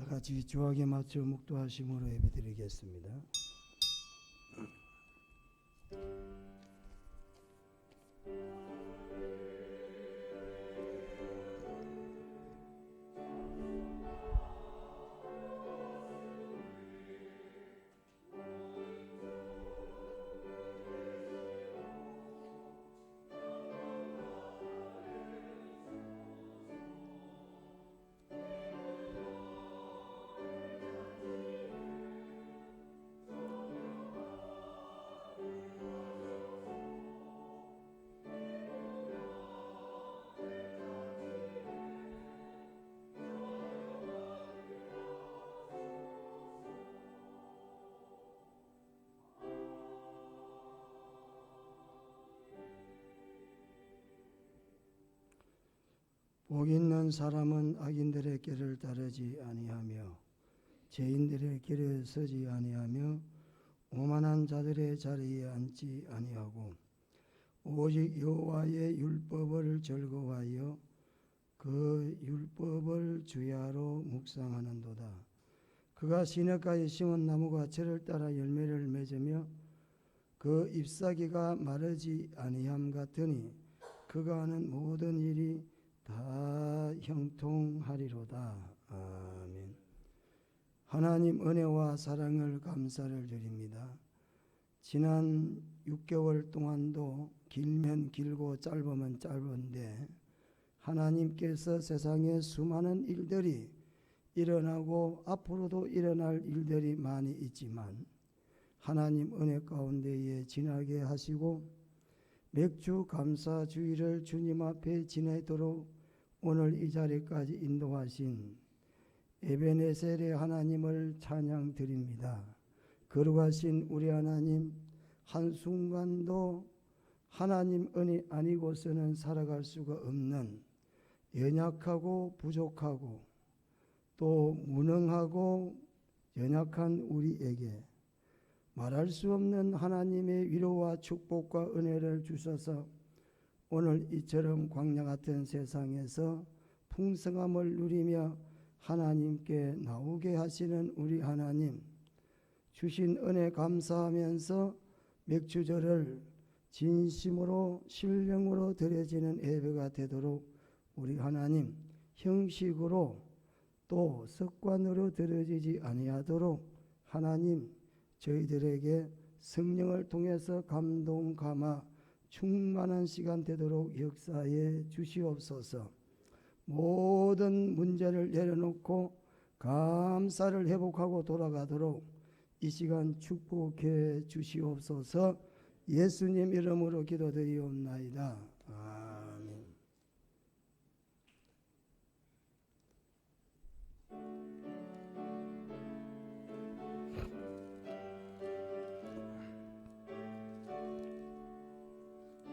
같이 주악에 맞춰 묵도하심으로 예배드리겠습니다. 복 있는 사람은 악인들의 길을 따르지 아니하며 죄인들의 길에 서지 아니하며 오만한 자들의 자리에 앉지 아니하고 오직 여호와의 율법을 즐거워하여 그 율법을 주야로 묵상하는도다. 그가 시냇가에 심은 나무가 저를 따라 열매를 맺으며 그 잎사귀가 마르지 아니함 같으니 그가 하는 모든 일이 다 형통하리로다. 아멘. 하나님 은혜와 사랑을 감사를 드립니다. 지난 6개월 동안도 길면 길고 짧으면 짧은데 하나님께서 세상에 수많은 일들이 일어나고 앞으로도 일어날 일들이 많이 있지만 하나님 은혜 가운데에 지나게 하시고 맥주 감사 주일을 주님 앞에 지내도록 오늘 이 자리까지 인도하신 에베네셀의 하나님을 찬양드립니다. 거룩하신 우리 하나님, 한순간도 하나님 은혜 아니고서는 살아갈 수가 없는 연약하고 부족하고 또 무능하고 연약한 우리에게 말할 수 없는 하나님의 위로와 축복과 은혜를 주셔서 오늘 이처럼 광야 같은 세상에서 풍성함을 누리며 하나님께 나오게 하시는 우리 하나님, 주신 은혜 감사하면서 맥주절을 진심으로 신령으로 드려지는 예배가 되도록 우리 하나님 형식으로 또 습관으로 드려지지 아니하도록 하나님 저희들에게 성령을 통해서 감동 감화 충만한 시간 되도록 역사해 주시옵소서. 모든 문제를 내려놓고 감사를 회복하고 돌아가도록 이 시간 축복해 주시옵소서. 예수님 이름으로 기도드리옵나이다. 아멘.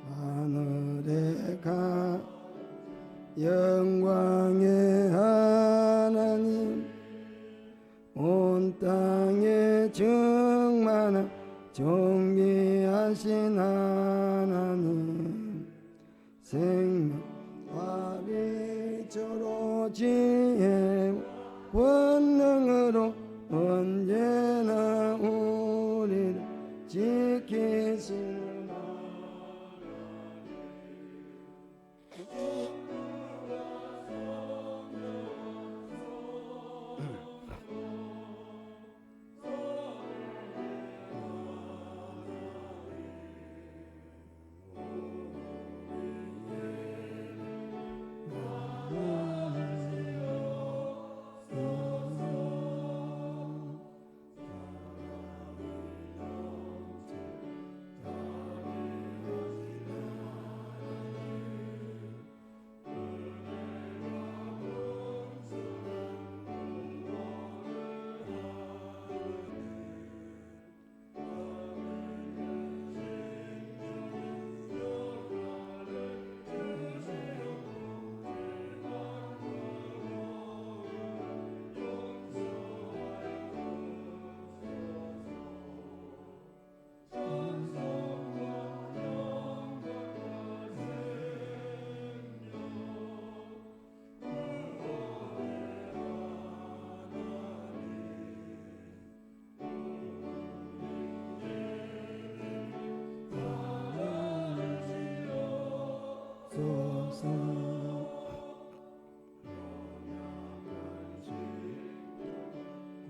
하늘에 가 영광의 하나님, 온 땅에 충만한 존귀하신 하나님, 생명과 빛으로 지혜 권능으로 언제나 우리를 지키시는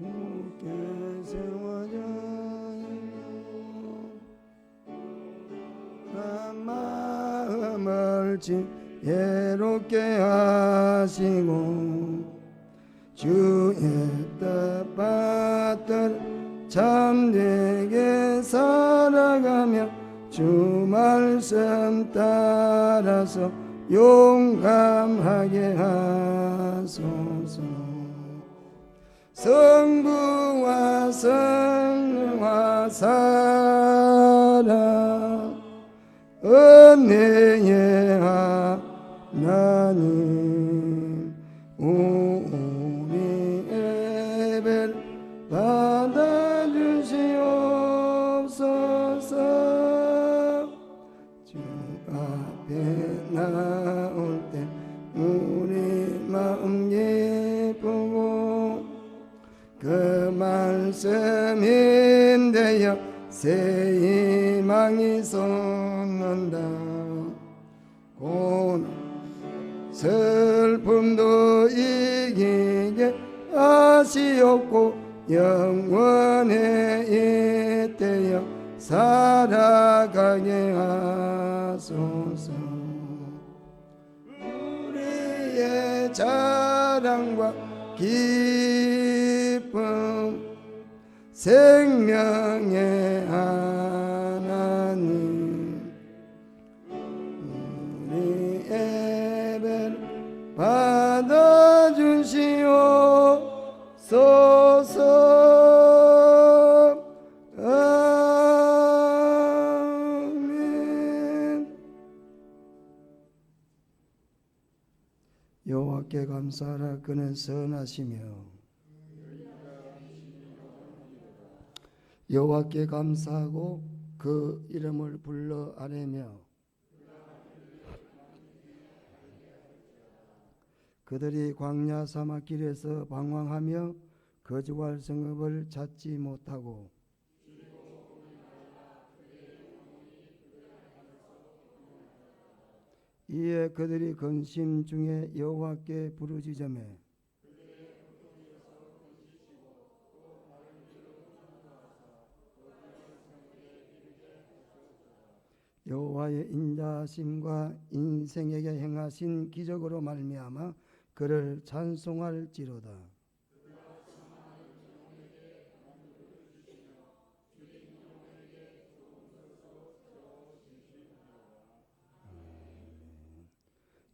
굳게 세워져 그 마음을 지혜롭게 하시고 주의 뜻 받들 참되게 살아가며 주 말씀 따라서 용감하게 하소서. 성부와 성령과 사랑 은혜의 하나님 우리 예배를 받아주시옵소서. 주 앞에 나올 때 우리 마음 기쁘고 그 말씀인데요 새 희망이 솟는다. 고난 슬픔도 이기게 하시옵고 영원의 이때여 살아가게 하소서. 우리의 자랑과 기쁨 생명의 하나님 우리 예배를 받아주시옵소서. 아멘. 여호와께 감사하라. 그는 선하시며 여호와께 감사하고 그 이름을 불러 아뢰며 그들이 광야 사막길에서 방황하며 거주할 성읍을 찾지 못하고 이에 그들이 근심 중에 여호와께 부르짖으매 여호와의 인자하심과 인생에게 행하신 기적으로 말미암아 그를 찬송할지로다.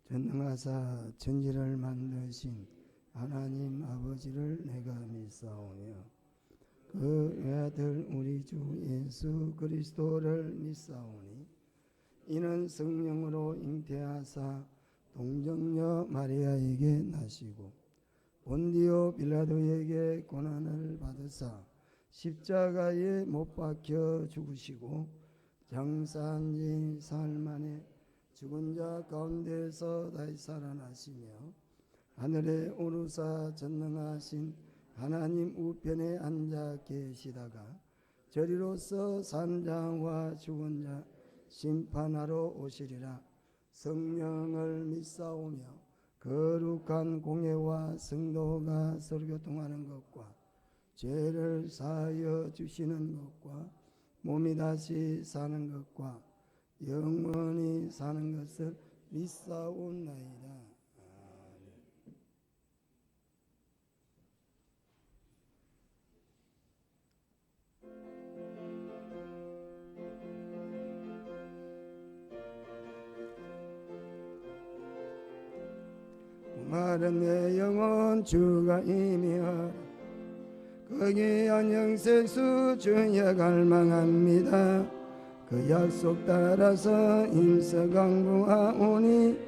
전능하사 천지를 만드신 하나님 아버지를 내가 믿사오며 그 아들 우리 주 예수 그리스도를 믿사오니 이는 성령으로 잉태하사 동정녀 마리아에게 나시고 본디오 빌라도에게 고난을 받으사 십자가에 못 박혀 죽으시고 장사한 지 사흘 만에 죽은 자 가운데서 다시 살아나시며 하늘에 오르사 전능하신 하나님 우편에 앉아 계시다가 저리로서 산 자와 죽은 자 심판하러 오시리라. 성령을 믿사오며 거룩한 공회와 성도가 서로교통하는 것과 죄를 사하여 주시는 것과 몸이 다시 사는 것과 영원히 사는 것을 믿사옵나이다. 마른 내 영혼 주가 임이하라. 거기한 영생수 주여 갈망합니다. 그 약속 따라서 힘써 강구하오니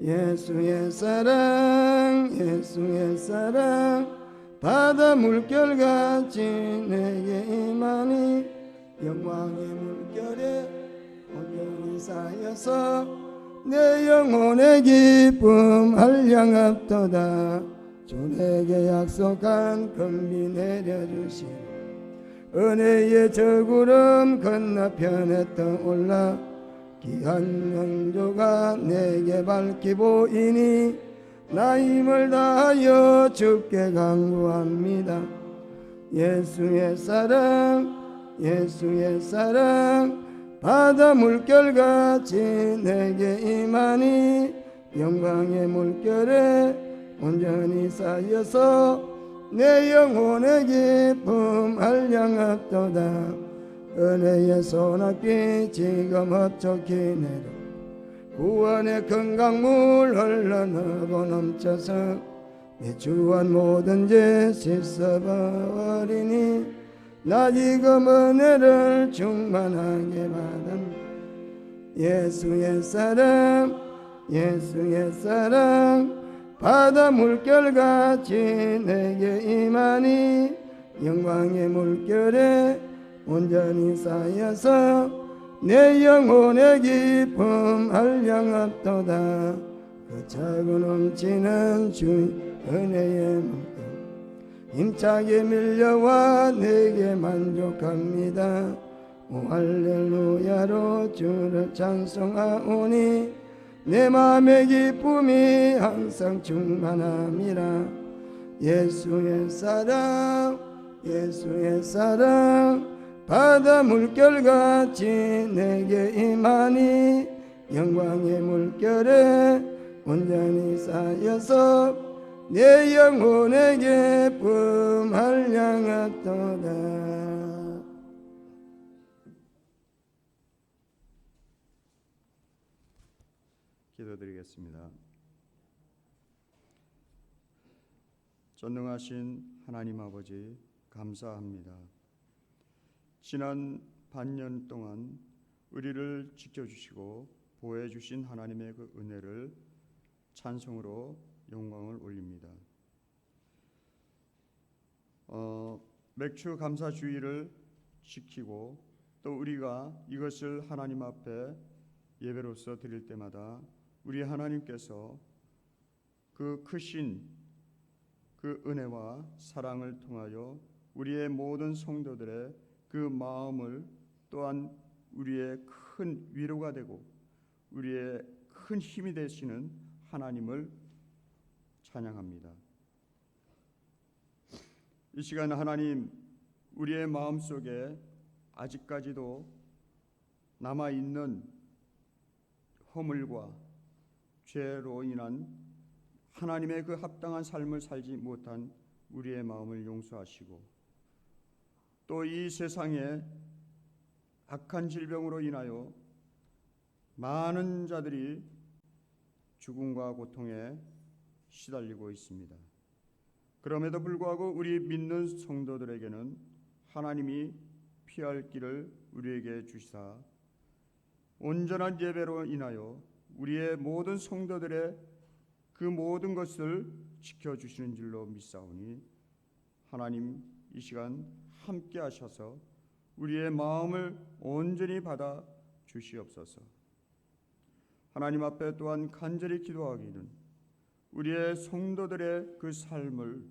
예수의 사랑 예수의 사랑 바다 물결같이 내게 임하니 영광의 물결에 온전히 쌓여서 내 영혼의 기쁨 한량합도다. 주 내게 약속한 금비 내려주신 은혜의 저 구름 건너편에 떠올라 귀한 영조가 내게 밝히 보이니 나 힘을 다하여 주께 간구합니다. 예수의 사랑, 예수의 사랑, 바다 물결같이 내게 임하니 영광의 물결에 온전히 쌓여서 내 영혼의 기쁨 한량합도다. 은혜의 소낙비 지금 흡족히 내려 구원의 큰 강물 흘러나고 넘쳐서 내 주한 모든 죄 씻어버리니 나 지금 은혜를 충만하게 받은 예수의 사랑, 예수의 사랑, 바다 물결같이 내게 임하니 영광의 물결에 온전히 쌓여서 내 영혼의 기쁨 한량합도다. 그 차고 넘치는 주의 은혜의 물결 힘차게 밀려와 내게 만족합니다. 오 할렐루야로 주를 찬송하오니 내 맘의 기쁨이 항상 충만함이라. 예수의 사랑, 예수의 사랑, 바다 물결같이 내게 임하니 영광의 물결에 온전히 쌓여서 내 영혼의 기쁨 한량하도다. 기도드리겠습니다. 전능하신 하나님 아버지, 감사합니다. 지난 반년 동안 우리를 지켜주시고 보호해주신 하나님의 그 은혜를 찬송으로 영광을 올립니다. 맥주 감사 주일을 지키고 또 우리가 이것을 하나님 앞에 예배로서 드릴 때마다 우리 하나님께서 그 크신 그 은혜와 사랑을 통하여 우리의 모든 성도들의 그 마음을 또한 우리의 큰 위로가 되고 우리의 큰 힘이 되시는 하나님을 찬양합니다. 이 시간 하나님, 우리의 마음속에 아직까지도 남아있는 허물과 죄로 인한 하나님의 그 합당한 삶을 살지 못한 우리의 마음을 용서하시고 또 이 세상에 악한 질병으로 인하여 많은 자들이 죽음과 고통에 시달리고 있습니다. 그럼에도 불구하고 우리 믿는 성도들에게는 하나님이 피할 길을 우리에게 주시사 온전한 예배로 인하여 우리의 모든 성도들의 그 모든 것을 지켜주시는 줄로 믿사오니 하나님 이 시간 함께 하셔서 우리의 마음을 온전히 받아 주시옵소서. 하나님 앞에 또한 간절히 기도하기는 우리의 성도들의 그 삶을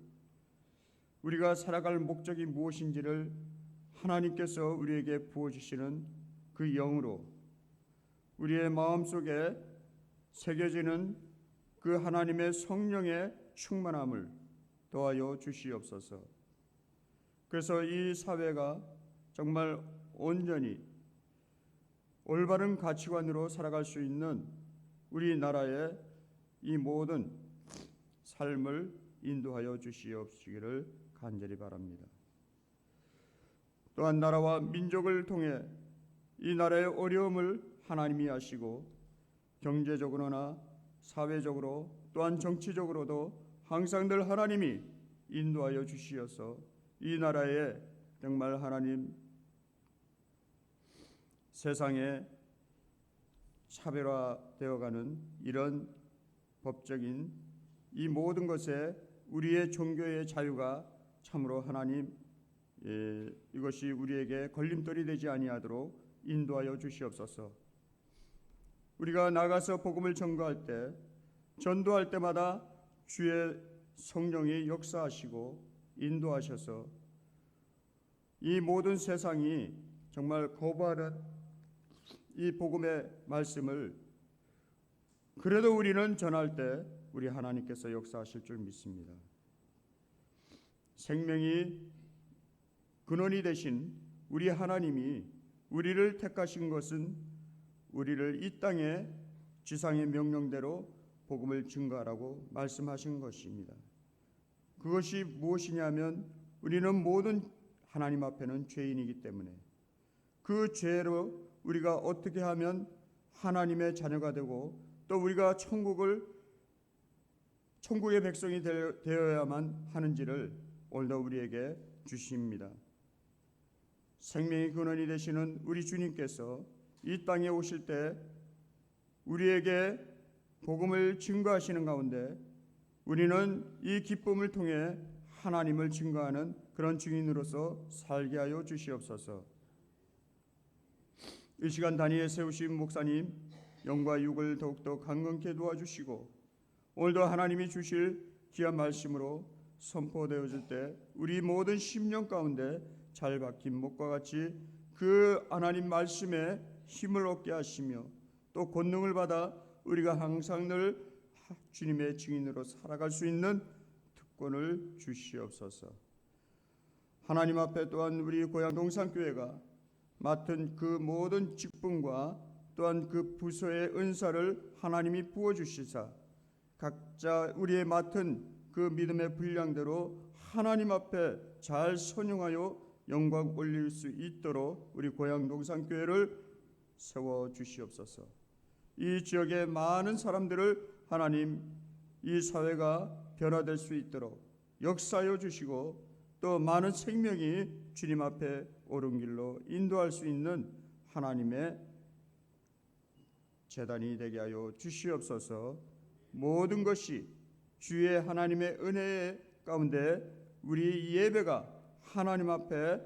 우리가 살아갈 목적이 무엇인지를 하나님께서 우리에게 부어주시는 그 영으로 우리의 마음속에 새겨지는 그 하나님의 성령의 충만함을 더하여 주시옵소서. 그래서 이 사회가 정말 온전히 올바른 가치관으로 살아갈 수 있는 우리나라의 이 모든 삶을 인도하여 주시옵시기를 간절히 바랍니다. 또한 나라와 민족을 통해 이 나라의 어려움을 하나님이 아시고 경제적으로나 사회적으로 또한 정치적으로도 항상 늘 하나님이 인도하여 주시어서 이 나라에 정말 하나님 세상에 차별화되어가는 이런 법적인 이 모든 것에 우리의 종교의 자유가 참으로 하나님 이것이 우리에게 걸림돌이 되지 아니하도록 인도하여 주시옵소서. 우리가 나가서 복음을 전거할 때 전도할 때마다 주의 성령이 역사하시고 인도하셔서 이 모든 세상이 정말 거부하는 이 복음의 말씀을 그래도 우리는 전할 때 우리 하나님께서 역사하실 줄 믿습니다. 생명이 근원이 되신 우리 하나님이 우리를 택하신 것은 우리를 이 땅에 지상의 명령대로 복음을 증거하라고 말씀하신 것입니다. 그것이 무엇이냐면 우리는 모든 하나님 앞에는 죄인이기 때문에 그 죄로 우리가 어떻게 하면 하나님의 자녀가 되고 또 우리가 천국의 백성이 되어야만 하는지를 오늘도 우리에게 주십니다. 생명의 근원이 되시는 우리 주님께서 이 땅에 오실 때 우리에게 복음을 증거하시는 가운데 우리는 이 기쁨을 통해 하나님을 증거하는 그런 증인으로서 살게 하여 주시옵소서. 이 시간 단위에 세우신 목사님 영과 육을 더욱더 강건케 도와주시고 오늘도 하나님이 주실 귀한 말씀으로 선포되어질 때 우리 모든 심령 가운데 잘 박힌 목과 같이 그 하나님 말씀에 힘을 얻게 하시며 또 권능을 받아 우리가 항상 늘 주님의 증인으로 살아갈 수 있는 특권을 주시옵소서. 하나님 앞에 또한 우리 고향 동산교회가 맡은 그 모든 직분과 또한 그 부서의 은사를 하나님이 부어주시사 각자 우리의 맡은 그 믿음의 분량대로 하나님 앞에 잘 선용하여 영광 올릴 수 있도록 우리 고향 동산교회를 세워주시옵소서. 이 지역의 많은 사람들을 하나님 이 사회가 변화될 수 있도록 역사하여 주시고 또 많은 생명이 주님 앞에 옳은 길로 인도할 수 있는 하나님의 제단이 되게 하여 주시옵소서. 모든 것이 주의 하나님의 은혜 가운데 우리 예배가 하나님 앞에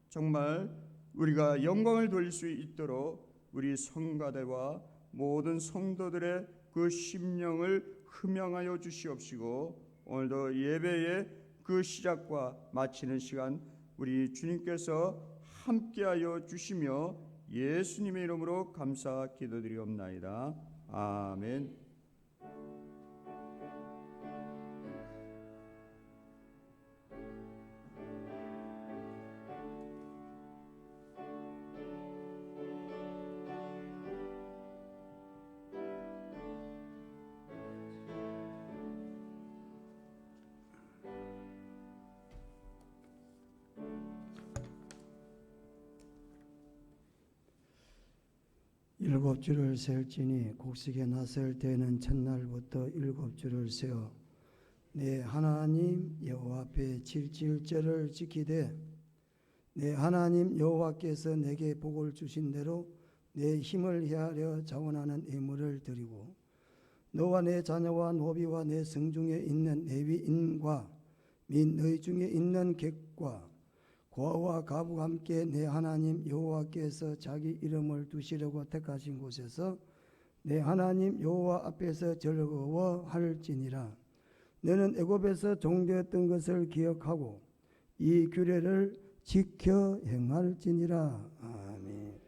정말 우리가 영광을 돌릴 수 있도록 우리 성가대와 모든 성도들의 그 심령을 흠양하여 주시옵시고 오늘도 예배의 그 시작과 마치는 시간 우리 주님께서 함께하여 주시며 예수님의 이름으로 감사 기도드리옵나이다. 아멘. 일곱 줄을 세울지니 곡식에 나설 때는 첫날부터 일곱 줄을 세워 내 하나님 여호와 앞에 7.7절을 지키되 내 하나님 여호와께서 내게 복을 주신 대로 내 힘을 헤아려 자원하는 예물을 드리고 너와 내 자녀와 노비와 내 성중에 있는 레위인과 및 너희 중에 있는 객과 고아와 가부가 함께 내 하나님 여호와께서 자기 이름을 두시려고 택하신 곳에서 내 하나님 여호와 앞에서 즐거워할지니라. 너는 애굽에서 종되었던 것을 기억하고 이 규례를 지켜 행할지니라. 아멘.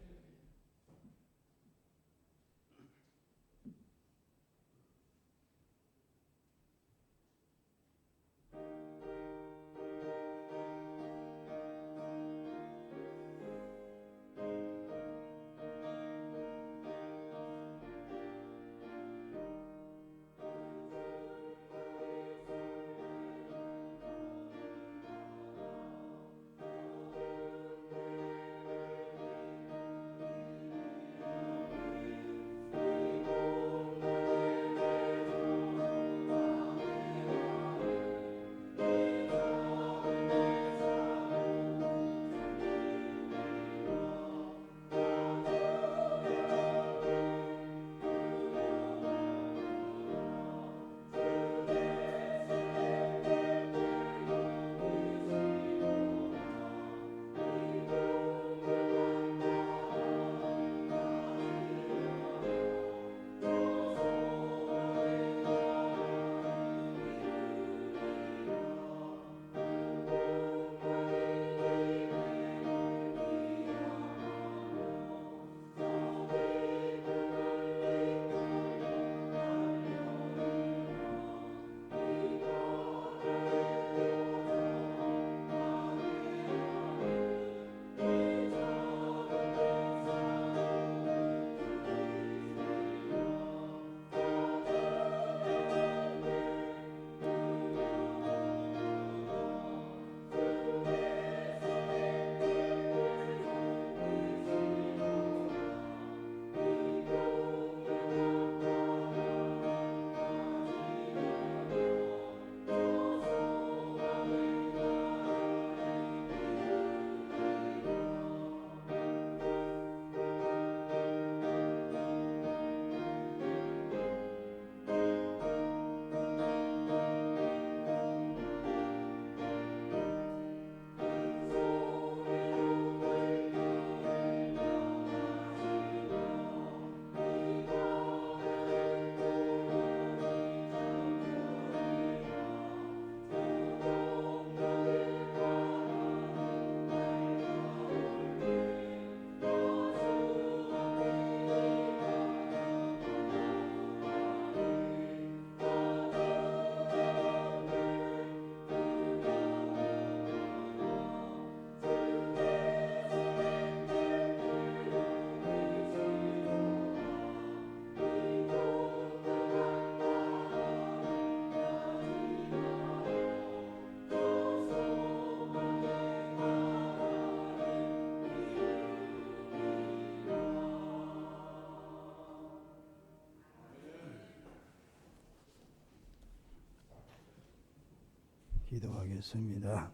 기도하겠습니다.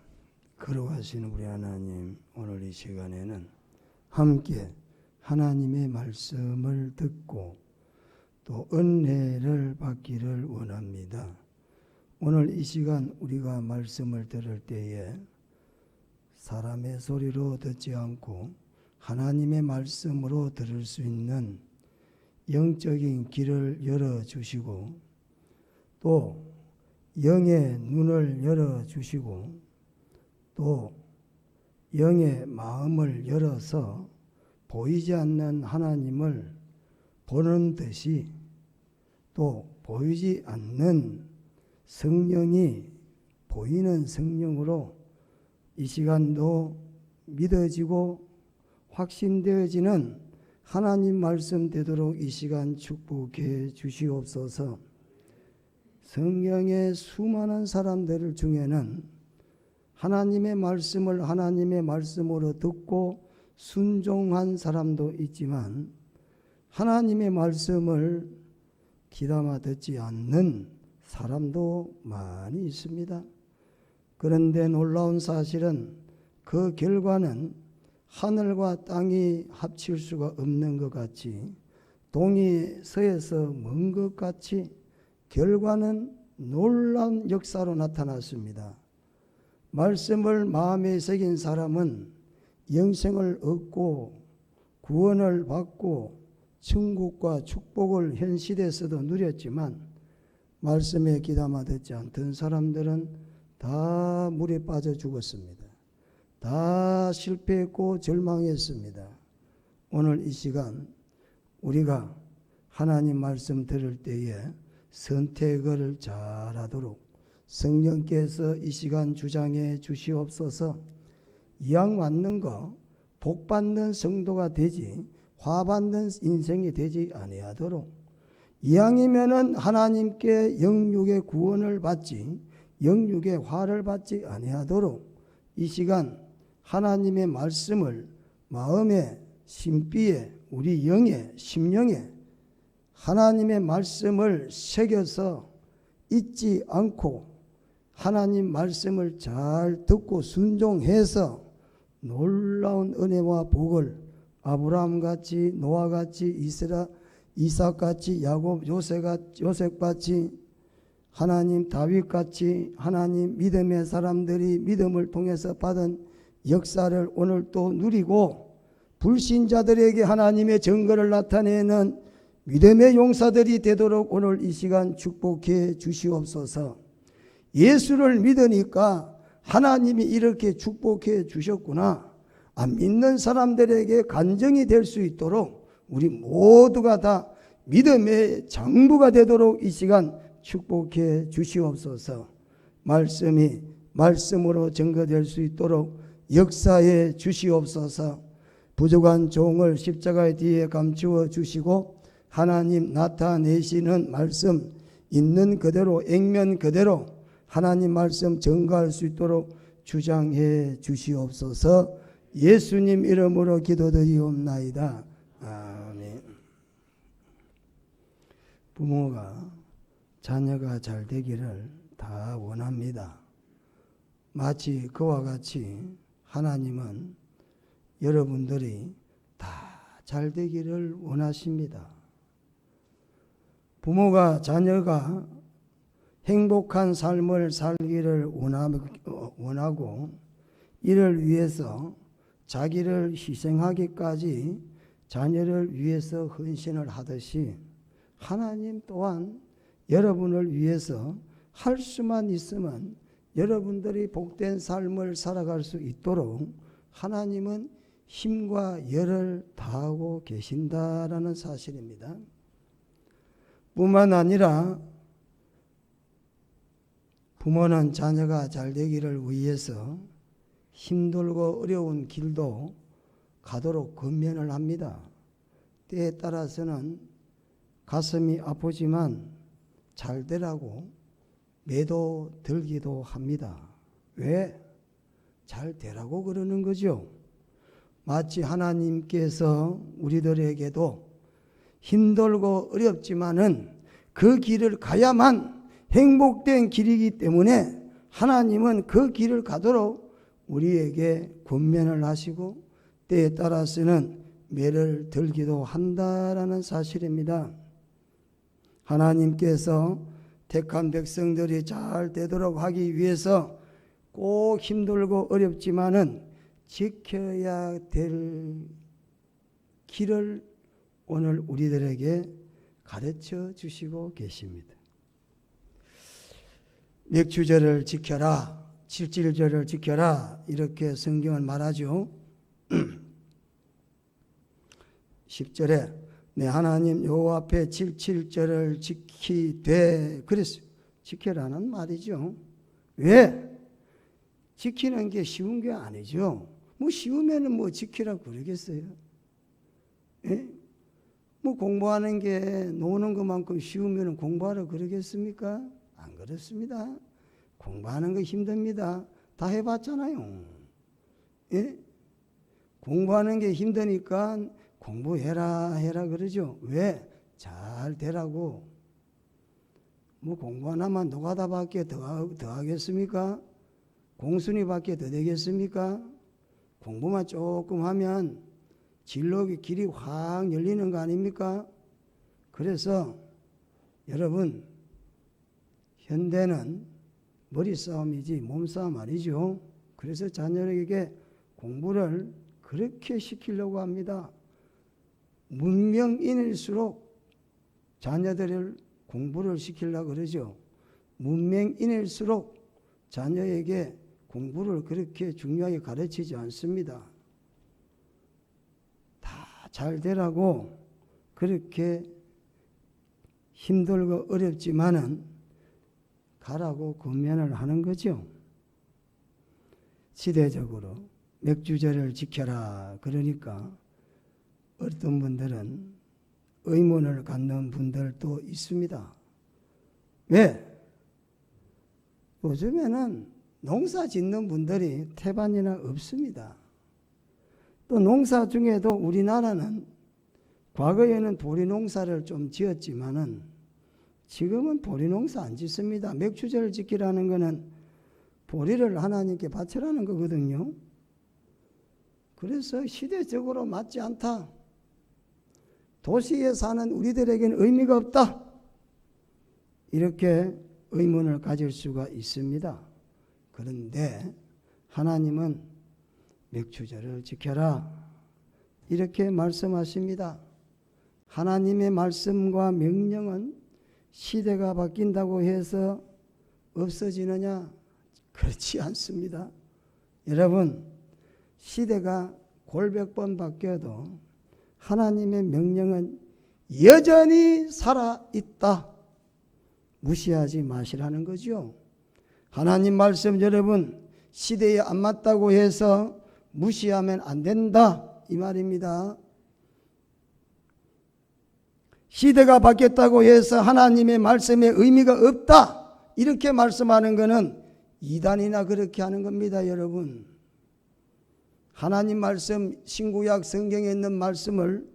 걸어가시는 우리 하나님, 오늘 이 시간에는 함께 하나님의 말씀을 듣고 또 은혜를 받기를 원합니다. 오늘 이 시간 우리가 말씀을 들을 때에 사람의 소리로 듣지 않고 하나님의 말씀으로 들을 수 있는 영적인 길을 열어주시고 또 영의 눈을 열어주시고 또 영의 마음을 열어서 보이지 않는 하나님을 보는 듯이 또 보이지 않는 성령이 보이는 성령으로 이 시간도 믿어지고 확신되어지는 하나님 말씀 되도록 이 시간 축복해 주시옵소서. 성경의 수많은 사람들 중에는 하나님의 말씀을 하나님의 말씀으로 듣고 순종한 사람도 있지만 하나님의 말씀을 귀담아 듣지 않는 사람도 많이 있습니다. 그런데 놀라운 사실은 그 결과는 하늘과 땅이 합칠 수가 없는 것 같이 동이 서에서 먼 것 같이 결과는 놀라운 역사로 나타났습니다. 말씀을 마음에 새긴 사람은 영생을 얻고 구원을 받고 천국과 축복을 현 시대에서도 누렸지만 말씀에 귀담아 듣지 않던 사람들은 다 물에 빠져 죽었습니다. 다 실패했고 절망했습니다. 오늘 이 시간 우리가 하나님 말씀 들을 때에 선택을 잘하도록 성령께서 이 시간 주장해 주시옵소서. 이왕 왔는 거 복 받는 성도가 되지 화 받는 인생이 되지 아니하도록, 이왕이면은 하나님께 영육의 구원을 받지 영육의 화를 받지 아니하도록 이 시간 하나님의 말씀을 마음의 심비에 우리 영의 심령에 하나님의 말씀을 새겨서 잊지 않고 하나님 말씀을 잘 듣고 순종해서 놀라운 은혜와 복을 아브라함같이 노아같이 이삭같이 야곱 요셉같이 하나님 다윗같이 하나님 믿음의 사람들이 믿음을 통해서 받은 역사를 오늘 또 누리고 불신자들에게 하나님의 증거를 나타내는 믿음의 용사들이 되도록 오늘 이 시간 축복해 주시옵소서. 예수를 믿으니까 하나님이 이렇게 축복해 주셨구나. 안 믿는 사람들에게 간증이 될 수 있도록 우리 모두가 다 믿음의 장부가 되도록 이 시간 축복해 주시옵소서. 말씀이 말씀으로 증거될 수 있도록 역사해 주시옵소서. 부족한 종을 십자가의 뒤에 감추어 주시고 하나님 나타내시는 말씀 있는 그대로 액면 그대로 하나님 말씀 증거할 수 있도록 주장해 주시옵소서. 예수님 이름으로 기도드리옵나이다. 아멘. 부모가 자녀가 잘 되기를 다 원합니다. 마치 그와 같이 하나님은 여러분들이 다 잘 되기를 원하십니다. 부모가 자녀가 행복한 삶을 살기를 원하고 이를 위해서 자기를 희생하기까지 자녀를 위해서 헌신을 하듯이 하나님 또한 여러분을 위해서 할 수만 있으면 여러분들이 복된 삶을 살아갈 수 있도록 하나님은 힘과 열을 다하고 계신다라는 사실입니다. 뿐만 아니라 부모는 자녀가 잘 되기를 위해서 힘들고 어려운 길도 가도록 권면을 합니다. 때에 따라서는 가슴이 아프지만 잘 되라고 매도 들기도 합니다. 왜? 잘 되라고 그러는 거죠. 마치 하나님께서 우리들에게도 힘들고 어렵지만은 그 길을 가야만 행복된 길이기 때문에 하나님은 그 길을 가도록 우리에게 권면을 하시고 때에 따라서는 매를 들기도 한다라는 사실입니다. 하나님께서 택한 백성들이 잘 되도록 하기 위해서 꼭 힘들고 어렵지만은 지켜야 될 길을 오늘 우리들에게 가르쳐 주시고 계십니다. 맥주절을 지켜라, 칠칠절을 지켜라, 이렇게 성경은 말하죠. 10절에 내 하나님 여호와 앞에 칠칠절을 지키되 그랬어요. 지켜라는 말이죠. 왜? 지키는 게 쉬운 게 아니죠. 뭐 쉬우면은 뭐 지키라고 그러겠어요? 예? 뭐 공부하는 게 노는 것만큼 쉬우면은 공부하라 그러겠습니까? 안 그렇습니다. 공부하는 거 힘듭니다. 다 해봤잖아요. 예? 공부하는 게 힘드니까 공부해라 해라 그러죠. 왜? 잘 되라고. 뭐 공부 하나만 노가다밖에 더 하겠습니까? 공순위밖에 더 되겠습니까? 공부만 조금 하면 진로의 길이 확 열리는 거 아닙니까? 그래서 여러분, 현대는 머리싸움이지 몸싸움 아니죠. 그래서 자녀에게 공부를 그렇게 시키려고 합니다. 문명인일수록 자녀들을 공부를 시키려고 그러죠. 문명인일수록 자녀에게 공부를 그렇게 중요하게 가르치지 않습니다. 다 잘 되라고 그렇게 힘들고 어렵지만은 가라고 권면을 하는 거죠. 시대적으로 맥주절을 지켜라 그러니까 어떤 분들은 의문을 갖는 분들도 있습니다. 왜? 요즘에는 농사 짓는 분들이 태반이나 없습니다. 또 농사 중에도 우리나라는 과거에는 보리 농사를 좀 지었지만은 지금은 보리 농사 안 짓습니다. 맥주절을 지키라는 것은 보리를 하나님께 바치라는 거거든요. 그래서 시대적으로 맞지 않다. 도시에 사는 우리들에게는 의미가 없다. 이렇게 의문을 가질 수가 있습니다. 그런데 하나님은 맥주절을 지켜라 이렇게 말씀하십니다. 하나님의 말씀과 명령은 시대가 바뀐다고 해서 없어지느냐? 그렇지 않습니다. 여러분, 시대가 골백번 바뀌어도 하나님의 명령은 여전히 살아있다. 무시하지 마시라는 거죠. 하나님 말씀 여러분, 시대에 안 맞다고 해서 무시하면 안 된다 이 말입니다. 시대가 바뀌었다고 해서 하나님의 말씀에 의미가 없다 이렇게 말씀하는 것은 이단이나 그렇게 하는 겁니다. 여러분, 하나님 말씀 신구약 성경에 있는 말씀을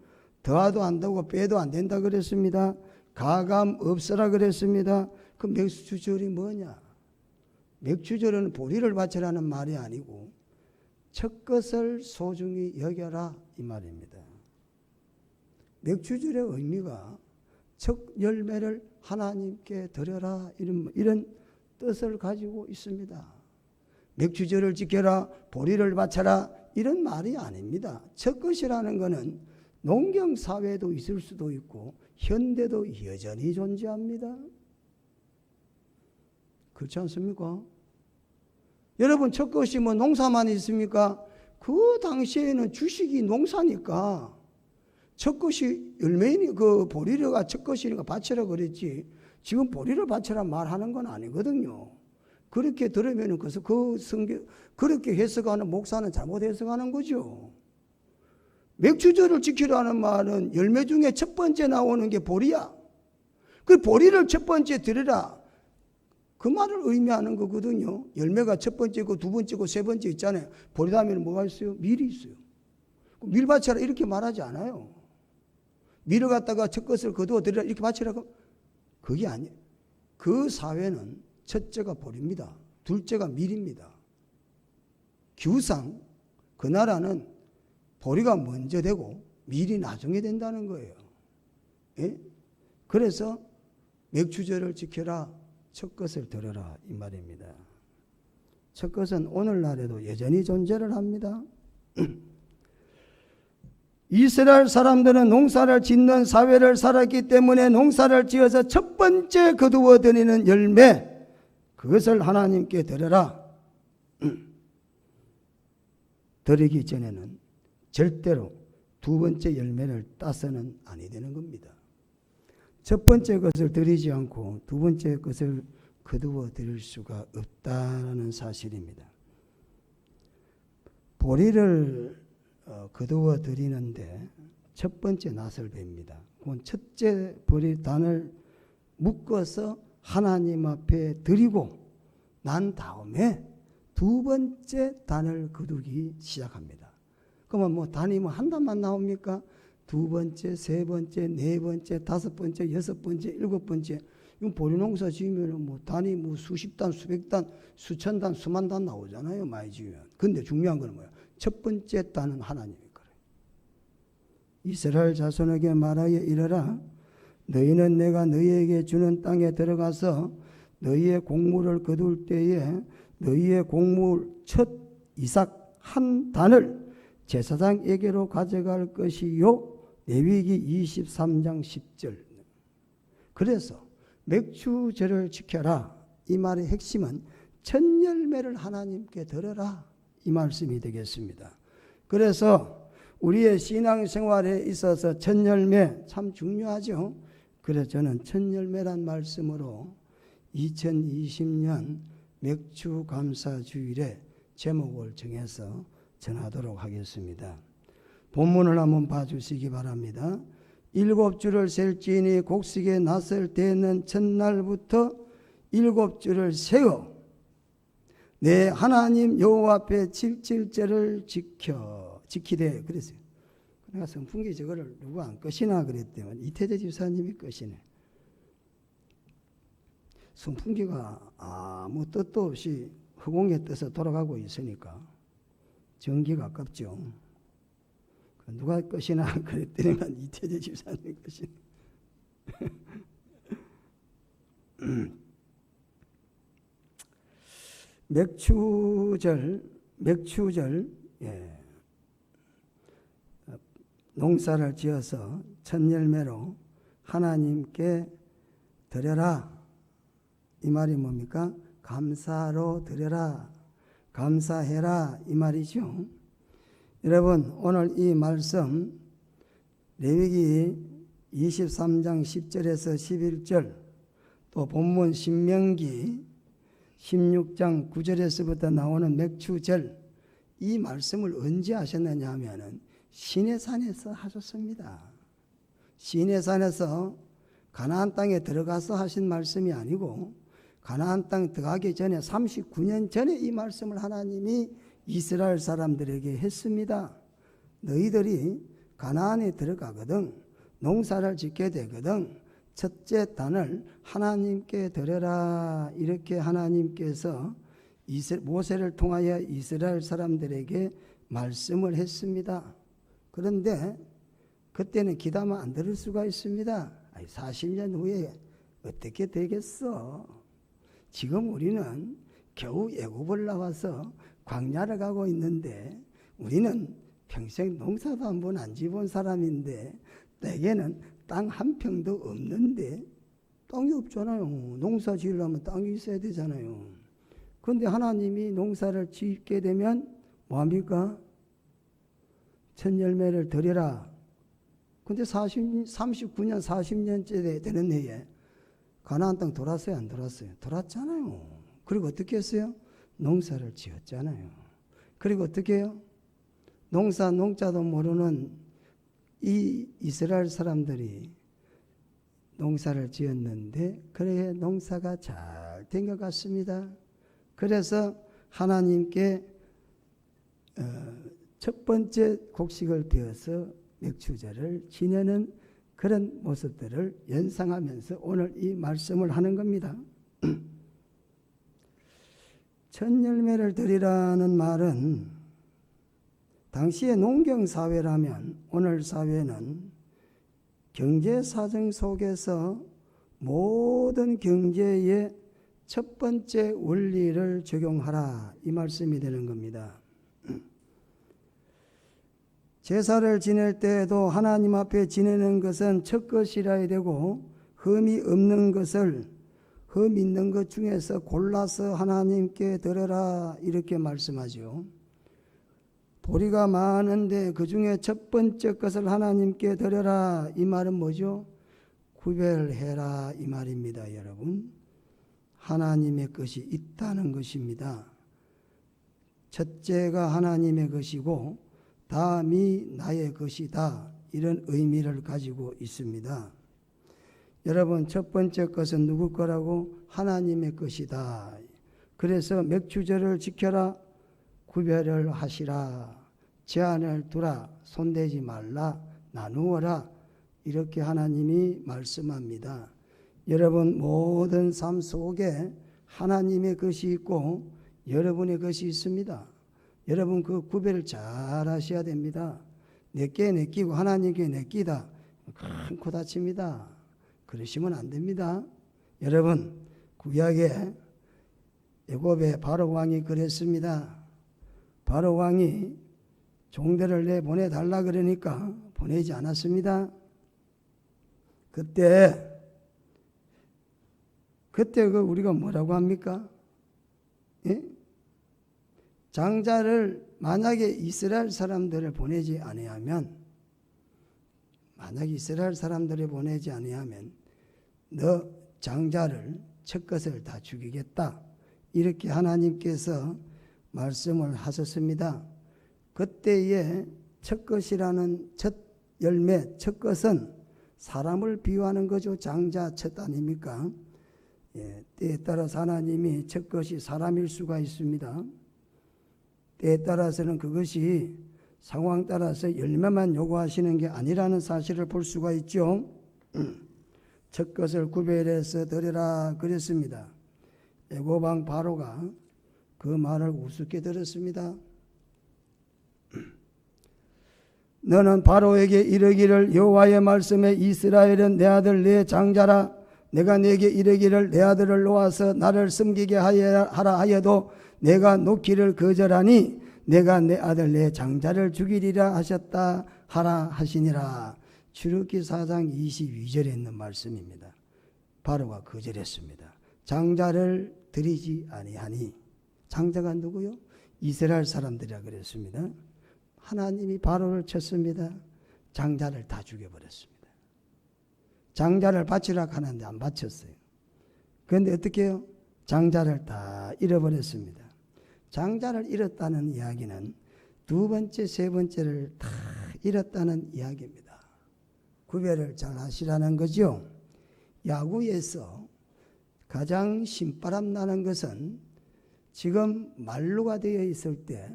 더하도 안 되고 빼도 안 된다 그랬습니다. 가감 없으라 그랬습니다. 그 맥주절이 뭐냐? 맥주절은 보리를 바치라는 말이 아니고 첫 것을 소중히 여겨라 이 말입니다. 맥주절의 의미가 첫 열매를 하나님께 드려라 이런 뜻을 가지고 있습니다. 맥주절을 지켜라, 보리를 바쳐라 이런 말이 아닙니다. 첫 것이라는 것은 농경사회도 있을 수도 있고 현대도 여전히 존재합니다. 그렇지 않습니까? 여러분, 첫 것이 뭐 농사만 있습니까? 그 당시에는 주식이 농사니까 첫 것이 열매니 그 보리가 첫 것이니까 바쳐라 그랬지. 지금 보리를 바쳐라 말하는 건 아니거든요. 그렇게 들으면 그래서 그 성경 그렇게 해석하는 목사는 잘못 해석하는 거죠. 맥주절을 지키라는 말은 열매 중에 첫 번째 나오는 게 보리야. 그 보리를 첫 번째 드리라. 그 말을 의미하는 거거든요. 열매가 첫 번째고 두 번째고 세 번째 있잖아요. 보리 다음에는 뭐가 있어요? 밀이 있어요. 밀 바쳐라 이렇게 말하지 않아요. 밀을 갖다가 첫 것을 거두어 드리라 이렇게 바치라고 그게 아니에요. 그 사회는 첫째가 보리입니다. 둘째가 밀입니다. 기후상 그 나라는 보리가 먼저 되고 밀이 나중에 된다는 거예요. 예? 그래서 맥추절을 지켜라, 첫 것을 들어라 이 말입니다. 첫 것은 오늘날에도 여전히 존재를 합니다. 이스라엘 사람들은 농사를 짓는 사회를 살았기 때문에 농사를 지어서 첫 번째 거두어 드리는 열매, 그것을 하나님께 드려라. 드리기 전에는 절대로 두 번째 열매를 따서는 아니 되는 겁니다. 첫 번째 것을 드리지 않고 두 번째 것을 거두어 드릴 수가 없다는 사실입니다. 보리를 거두어 드리는데 첫 번째 낫을 베입니다. 그건 첫째 보리 단을 묶어서 하나님 앞에 드리고 난 다음에 두 번째 단을 거두기 시작합니다. 그러면 뭐 단이 뭐 한 단만 나옵니까? 두 번째, 세 번째, 네 번째, 다섯 번째, 여섯 번째, 일곱 번째. 이건 보리 농사 지으면 뭐 단이 뭐 수십 단, 수백 단, 수천 단, 수만 단 나오잖아요. 많이 지으면. 근데 중요한 건 뭐야? 첫 번째 단은 하나님이 그래. 이스라엘 자손에게 말하여 이르라. 너희는 내가 너희에게 주는 땅에 들어가서 너희의 곡물을 거둘 때에 너희의 곡물 첫 이삭 한 단을 제사장에게로 가져갈 것이요. 레위기 23장 10절. 그래서 맥추절을 지켜라. 이 말의 핵심은 첫 열매를 하나님께 드려라. 이 말씀이 되겠습니다. 그래서 우리의 신앙생활에 있어서 첫 열매 참 중요하죠. 그래서 저는 첫 열매란 말씀으로 2020년 맥추감사주일에 제목을 정해서 전하도록 하겠습니다. 본문을 한번 봐주시기 바랍니다. 7주를 셀지니 곡식에 나설 때는 첫날부터 7주를 세어 내 하나님 여호와 앞에 7일째를 지키되 그랬어요. 내가 선풍기 저거를 누가 안 끄시나 그랬더니 이태재 집사님이 끄시네. 선풍기가 아무 뜻도 없이 허공에 떠서 돌아가고 있으니까 전기가 아깝죠. 누가 끄시나 그랬더니 이태재 집사님이 끄시네. 맥추절, 예. 농사를 지어서 첫 열매로 하나님께 드려라. 이 말이 뭡니까? 감사로 드려라. 감사해라. 이 말이죠. 여러분, 오늘 이 말씀 레위기 23장 10절에서 11절, 또 본문 신명기 16장 9절에서부터 나오는 맥추절, 이 말씀을 언제 하셨느냐 하면은 시내산에서 하셨습니다. 시내산에서 가나안 땅에 들어가서 하신 말씀이 아니고 가나안 땅 들어가기 전에 39년 전에 이 말씀을 하나님이 이스라엘 사람들에게 했습니다. 너희들이 가나안에 들어가거든 농사를 짓게 되거든 첫째 단을 하나님께 드려라. 이렇게 하나님께서 모세를 통하여 이스라엘 사람들에게 말씀을 했습니다. 그런데 그때는 기다면 안 들을 수가 있습니다. 40년 후에 어떻게 되겠어? 지금 우리는 겨우 애굽을 나와서 광야를 가고 있는데 우리는 평생 농사도 한 번 안 지본 사람인데 내게는 땅 한 평도 없는데 땅이 없잖아요. 농사 지으려면 땅이 있어야 되잖아요. 그런데 하나님이 농사를 짓게 되면 뭐합니까? 첫 열매를 드려라. 근데 39년 40년째 되는 해에 가나안 땅 돌았어요? 안 돌았어요? 돌았잖아요. 그리고 어떻게 했어요? 농사를 지었잖아요. 그리고 어떻게 해요? 농자도 모르는 이 이스라엘 사람들이 농사를 지었는데 그래 농사가 잘 된 것 같습니다. 그래서 하나님께 첫 번째 곡식을 베어서 맥추절을 지내는 그런 모습들을 연상하면서 오늘 이 말씀을 하는 겁니다. 첫 열매를 드리라는 말은 당시의 농경사회라면 오늘 사회는 경제사정 속에서 모든 경제의 첫 번째 원리를 적용하라, 이 말씀이 되는 겁니다. 제사를 지낼 때에도 하나님 앞에 지내는 것은 첫 것이라야 되고 흠이 없는 것을 흠 있는 것 중에서 골라서 하나님께 드려라, 이렇게 말씀하죠. 보리가 많은데 그 중에 첫 번째 것을 하나님께 드려라, 이 말은 뭐죠? 구별해라, 이 말입니다. 여러분, 하나님의 것이 있다는 것입니다. 첫째가 하나님의 것이고 다음이 나의 것이다, 이런 의미를 가지고 있습니다. 여러분, 첫 번째 것은 누구 거라고? 하나님의 것이다. 그래서 맥주절을 지켜라, 구별을 하시라, 제한을 두라, 손대지 말라, 나누어라, 이렇게 하나님이 말씀합니다. 여러분, 모든 삶 속에 하나님의 것이 있고 여러분의 것이 있습니다. 여러분, 그 구별을 잘 하셔야 됩니다. 내게 내끼고 하나님께 내끼다, 큰 코 다칩니다. 그러시면 안 됩니다. 여러분, 구약에 애굽의 바로 왕이 그랬습니다. 바로 왕이 종들을 내보내달라 그러니까 보내지 않았습니다. 그때 우리가 뭐라고 합니까? 예? 장자를 만약에 이스라엘 사람들을 보내지 아니하면, 만약에 이스라엘 사람들을 보내지 아니하면 너 장자를 첫 것을 다 죽이겠다, 이렇게 하나님께서 말씀을 하셨습니다. 그때의 첫 것이라는 첫 열매, 첫 것은 사람을 비유하는 거죠. 장자 첫 아닙니까? 예, 때에 따라서 하나님이 첫 것이 사람일 수가 있습니다. 때에 따라서는 그것이 상황 따라서 열매만 요구하시는 게 아니라는 사실을 볼 수가 있죠. 첫 것을 구별해서 드리라 그랬습니다. 애굽 왕 바로가 그 말을 우습게 들었습니다. 너는 바로에게 이르기를 여호와의 말씀에 이스라엘은 내 아들 내 장자라. 내가 내게 이르기를 내 아들을 놓아서 나를 섬기게 하라 하여도 내가 놓기를 거절하니 내가 내 아들 내 장자를 죽이리라 하셨다 하라 하시니라. 출애굽기 4장 22절에 있는 말씀입니다. 바로가 거절했습니다. 장자를 드리지 아니하니. 장자가 누구요? 이스라엘 사람들이라 그랬습니다. 하나님이 바로를 쳤습니다. 장자를 다 죽여버렸습니다. 장자를 바치라 하는데 안 바쳤어요. 그런데 어떻게 해요? 장자를 다 잃어버렸습니다. 장자를 잃었다는 이야기는 두 번째, 세 번째를 다 잃었다는 이야기입니다. 구별을 잘 하시라는 거죠. 야구에서 가장 신바람 나는 것은 지금 만루가 되어 있을 때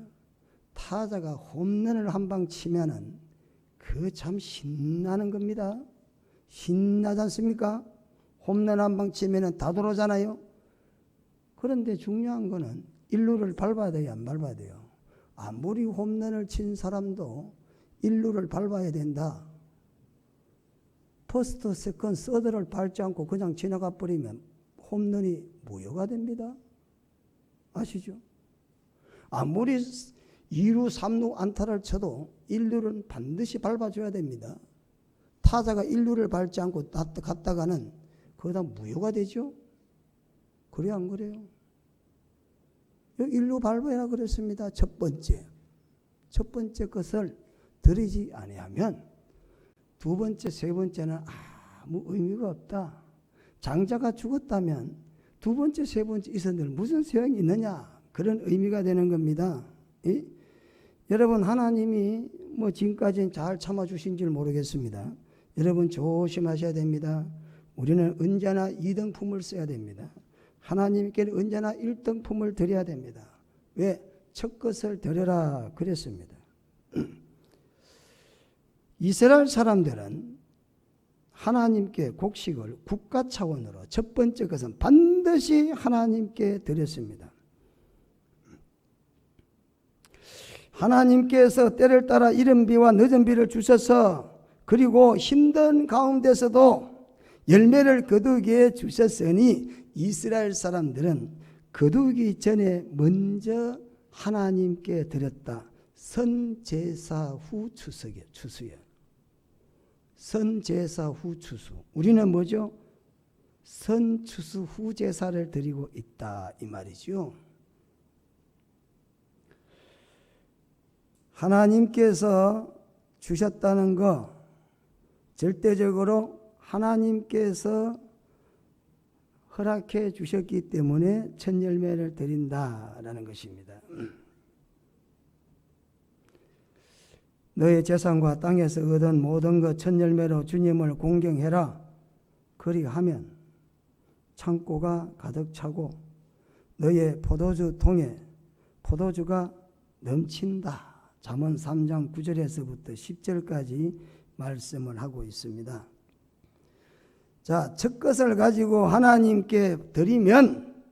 타자가 홈런을 한 방 치면은 그 참 신나는 겁니다. 신나지 않습니까? 홈런 한 방 치면은 다 들어오잖아요. 그런데 중요한 거는 일루를 밟아야 돼요, 안 밟아야 돼요? 아무리 홈런을 친 사람도 일루를 밟아야 된다. 퍼스트, 세컨, 서드를 밟지 않고 그냥 지나가 버리면 홈런이 무효가 됩니다. 아시죠? 아무리 2루, 3루 안타를 쳐도 1루는 반드시 밟아줘야 됩니다. 타자가 1루를 밟지 않고 갔다가는 그거 다 무효가 되죠? 그래요, 안 그래요? 1루 밟아야 그랬습니다. 첫 번째 것을 드리지 아니하면 두 번째, 세 번째는 아무 의미가 없다. 장자가 죽었다면 두 번째, 세 번째 있었는데 무슨 소용이 있느냐, 그런 의미가 되는 겁니다. 여러분, 하나님이 지금까지는 잘 참아주신 줄 모르겠습니다. 여러분 조심하셔야 됩니다. 우리는 언제나 2등품을 써야 됩니다. 하나님께는 언제나 1등품을 드려야 됩니다. 왜? 첫 것을 드려라 그랬습니다. 이스라엘 사람들은 하나님께 곡식을 국가 차원으로 첫 번째 것은 반드시 하나님께 드렸습니다. 하나님께서 때를 따라 이른 비와 늦은 비를 주셔서 그리고 힘든 가운데서도 열매를 거두게 주셨으니 이스라엘 사람들은 거두기 전에 먼저 하나님께 드렸다. 선제사 후 추수예요. 선제사 후 추수. 우리는 뭐죠? 선추수 후 제사를 드리고 있다 이 말이죠. 하나님께서 주셨다는 거 절대적으로 하나님께서 허락해 주셨기 때문에 첫 열매를 드린다라는 것입니다. 너의 재산과 땅에서 얻은 모든 것 첫 열매로 주님을 공경해라. 그리하면 창고가 가득 차고 너의 포도주 통에 포도주가 넘친다. 잠언 3장 9절에서부터 10절까지 말씀을 하고 있습니다. 자, 첫 것을 가지고 하나님께 드리면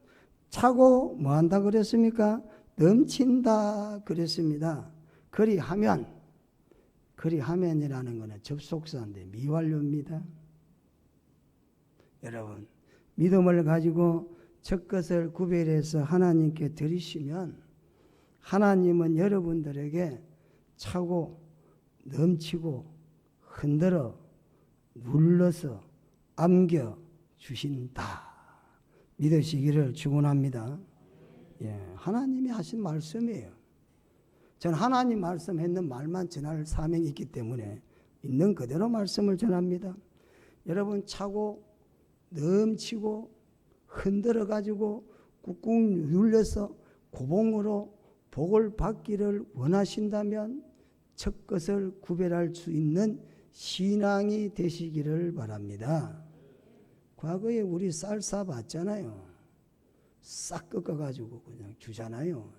차고 뭐 한다 그랬습니까? 넘친다 그랬습니다. 그리하면이라는 것은 접속사인데 미완료입니다. 여러분, 믿음을 가지고 첫 것을 구별해서 하나님께 드리시면 하나님은 여러분들에게 차고 넘치고 흔들어 눌러서 안겨 주신다. 믿으시기를 축원합니다. 하나님이 하신 말씀이에요. 저는 하나님 말씀했는 말만 전할 사명이 있기 때문에 있는 그대로 말씀을 전합니다. 여러분 차고 넘치고 흔들어 가지고 꾹꾹 눌려서 고봉으로 복을 받기를 원하신다면 첫 것을 구별할 수 있는 신앙이 되시기를 바랍니다. 과거에 우리 쌀 싸봤잖아요. 싹 꺾어가지고 그냥 주잖아요.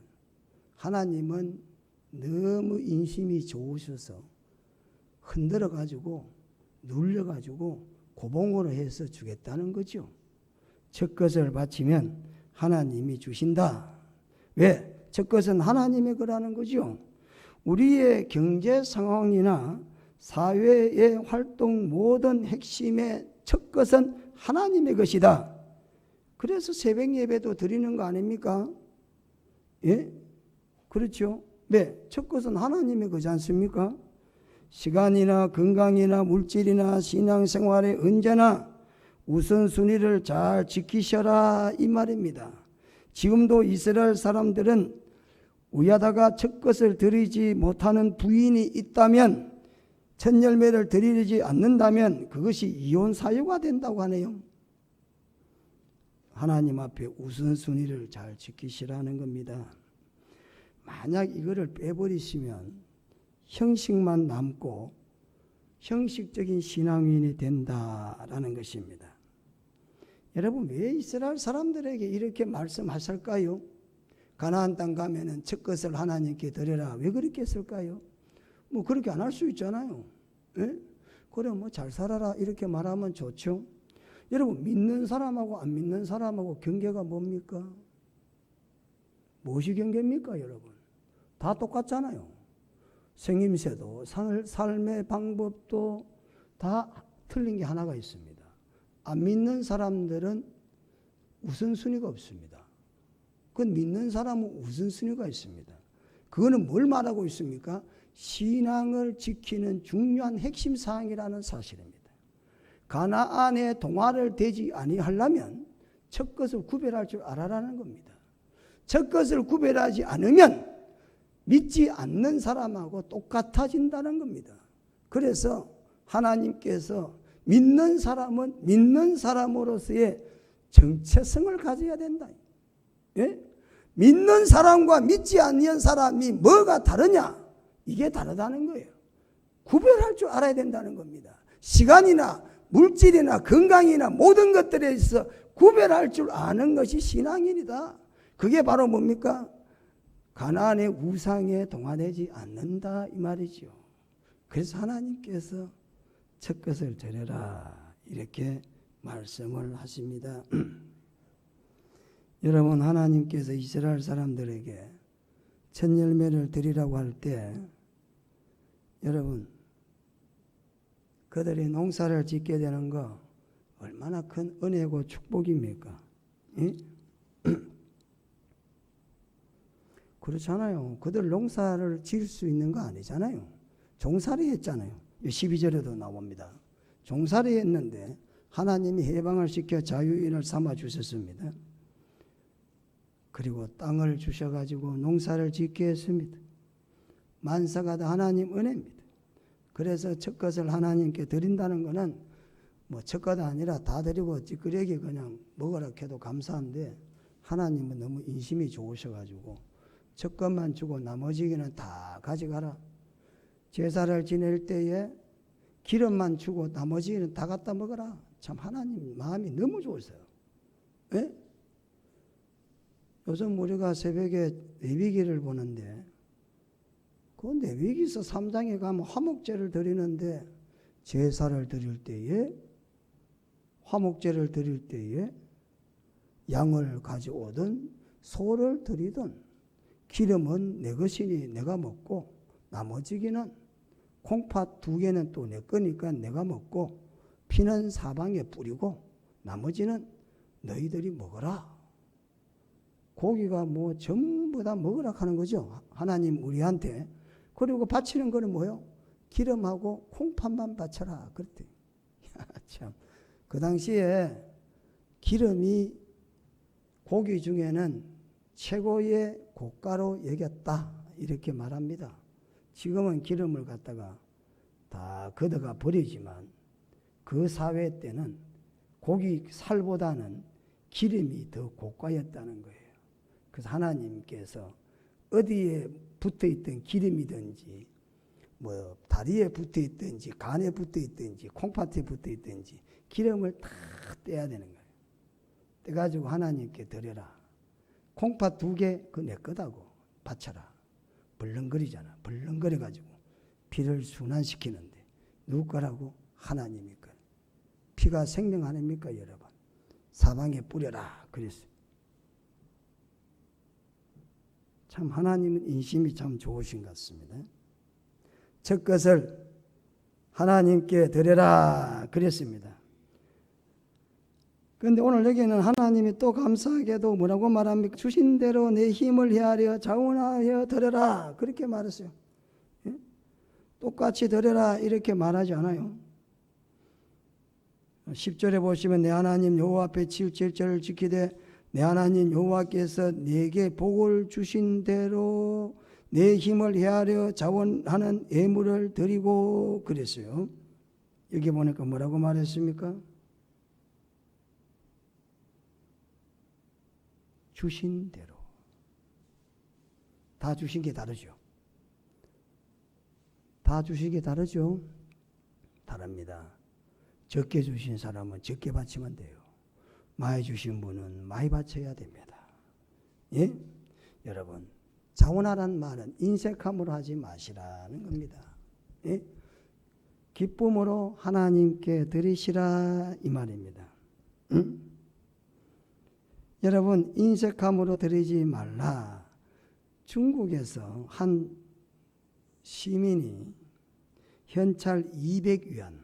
하나님은 너무 인심이 좋으셔서 흔들어가지고 눌려가지고 고봉으로 해서 주겠다는 거죠. 첫 것을 바치면 하나님이 주신다. 왜? 첫 것은 하나님의 거라는 거죠. 우리의 경제 상황이나 사회의 활동 모든 핵심의 첫 것은 하나님의 것이다. 그래서 새벽 예배도 드리는 거 아닙니까? 예? 그렇죠. 네, 첫 것은 하나님의 거지 않습니까? 시간이나 건강이나 물질이나 신앙생활에 언제나 우선순위를 잘 지키셔라 이 말입니다. 지금도 이스라엘 사람들은 우야다가 첫 것을 드리지 못하는 부인이 있다면, 첫 열매를 드리지 않는다면 그것이 이혼 사유가 된다고 하네요. 하나님 앞에 우선순위를 잘 지키시라는 겁니다. 만약 이거를 빼버리시면 형식만 남고 형식적인 신앙인이 된다라는 것입니다. 여러분, 왜 이스라엘 사람들에게 이렇게 말씀하실까요? 가나안 땅 가면은 첫 것을 하나님께 드려라. 왜 그렇게 했을까요? 뭐 그렇게 안 할 수 있잖아요. 예? 그래 뭐 잘 살아라 이렇게 말하면 좋죠. 여러분, 믿는 사람하고 안 믿는 사람하고 경계가 뭡니까? 무엇이 경계입니까, 여러분? 다 똑같잖아요. 생김새도 삶의 방법도 다 틀린 게 하나가 있습니다. 안 믿는 사람들은 우선순위가 없습니다. 그건 믿는 사람은 우선순위가 있습니다. 그거는 뭘 말하고 있습니까? 신앙을 지키는 중요한 핵심 사항이라는 사실입니다. 가나안의 동화를 되지 아니하려면 첫 것을 구별할 줄 알아라는 겁니다. 첫 것을 구별하지 않으면 믿지 않는 사람하고 똑같아진다는 겁니다. 그래서 하나님께서 믿는 사람은 믿는 사람으로서의 정체성을 가져야 된다. 예? 믿는 사람과 믿지 않는 사람이 뭐가 다르냐? 이게 다르다는 거예요. 구별할 줄 알아야 된다는 겁니다. 시간이나 물질이나 건강이나 모든 것들에 있어 구별할 줄 아는 것이 신앙인이다. 그게 바로 뭡니까? 가나안의 우상에 동화되지 않는다 이 말이죠. 그래서 하나님께서 첫 것을 드려라 이렇게 말씀을 하십니다. 여러분, 하나님께서 이스라엘 사람들에게 첫 열매를 드리라고 할 때 여러분 그들이 농사를 짓게 되는 거 얼마나 큰 은혜고 축복입니까? 예? 그렇잖아요. 그들 농사를 지을 수 있는 거 아니잖아요. 종살이 했잖아요. 12절에도 나옵니다. 종살이 했는데 하나님이 해방을 시켜 자유인을 삼아 주셨습니다. 그리고 땅을 주셔가지고 농사를 짓게 했습니다. 만사가 다 하나님 은혜입니다. 그래서 첫 것을 하나님께 드린다는 것은 뭐 첫 것 아니라 다 드리고 찌끄레기 그냥 먹으라 해도 감사한데 하나님은 너무 인심이 좋으셔가지고 첫 것만 주고 나머지는 다 가져가라. 제사를 지낼 때에 기름만 주고 나머지는 다 갖다 먹어라. 참 하나님 마음이 너무 좋으세요. 예? 요즘 우리가 새벽에 레위기를 보는데 그 레위기서 3장에 가면 화목제를 드리는데 제사를 드릴 때에 화목제를 드릴 때에 양을 가져오든 소를 드리든 기름은 내 것이니 내가 먹고 나머지기는 콩팥 2개는 또 내 거니까 내가 먹고 피는 사방에 뿌리고 나머지는 너희들이 먹어라. 고기가 뭐 전부 다 먹으라 하는 거죠. 하나님 우리한테. 그리고 바치는 거는 뭐요? 기름하고 콩팥만 바쳐라. 그랬대. 참. 그 당시에 기름이 고기 중에는 최고의 고가로 여겼다. 이렇게 말합니다. 지금은 기름을 갖다가 다 걷어가 버리지만 그 사회 때는 고기 살보다는 기름이 더 고가였다는 거예요. 그래서 하나님께서 어디에 붙어있던 기름이든지 뭐 다리에 붙어있든지 간에 붙어있든지 콩팥에 붙어있든지 기름을 다 떼야 되는 거예요. 떼가지고 하나님께 드려라. 콩팥 2개 그거 내 거다고 바쳐라. 벌렁거리잖아. 벌렁거려가지고 피를 순환시키는데 누구 거라고? 하나님이 거. 피가 생명 아닙니까 여러분? 사방에 뿌려라 그랬어요. 참 하나님은 인심이 참 좋으신 것 같습니다. 첫 것을 하나님께 드려라 그랬습니다. 그런데 오늘 여기는 하나님이 또 감사하게도 뭐라고 말합니까? 주신 대로 내 힘을 헤아려 자원하여 드려라 그렇게 말했어요. 예? 똑같이 드려라 이렇게 말하지 않아요. 10절에 보시면 내 하나님 여호와 앞에 칠칠절을 지키되 내 하나님 여호와께서 내게 복을 주신 대로 내 힘을 헤아려 자원하는 예물을 드리고 그랬어요. 여기 보니까 뭐라고 말했습니까? 주신 대로. 다 주신 게 다르죠. 다 주신 게 다르죠. 다릅니다. 적게 주신 사람은 적게 바치면 돼요. 많이 주신 분은 많이 바쳐야 됩니다. 예? 여러분, 자원하라는 말은 인색함으로 하지 마시라는 겁니다. 예? 기쁨으로 하나님께 드리시라 이 말입니다. 응? 여러분, 인색함으로 드리지 말라. 중국에서 한 시민이 현찰 200위안,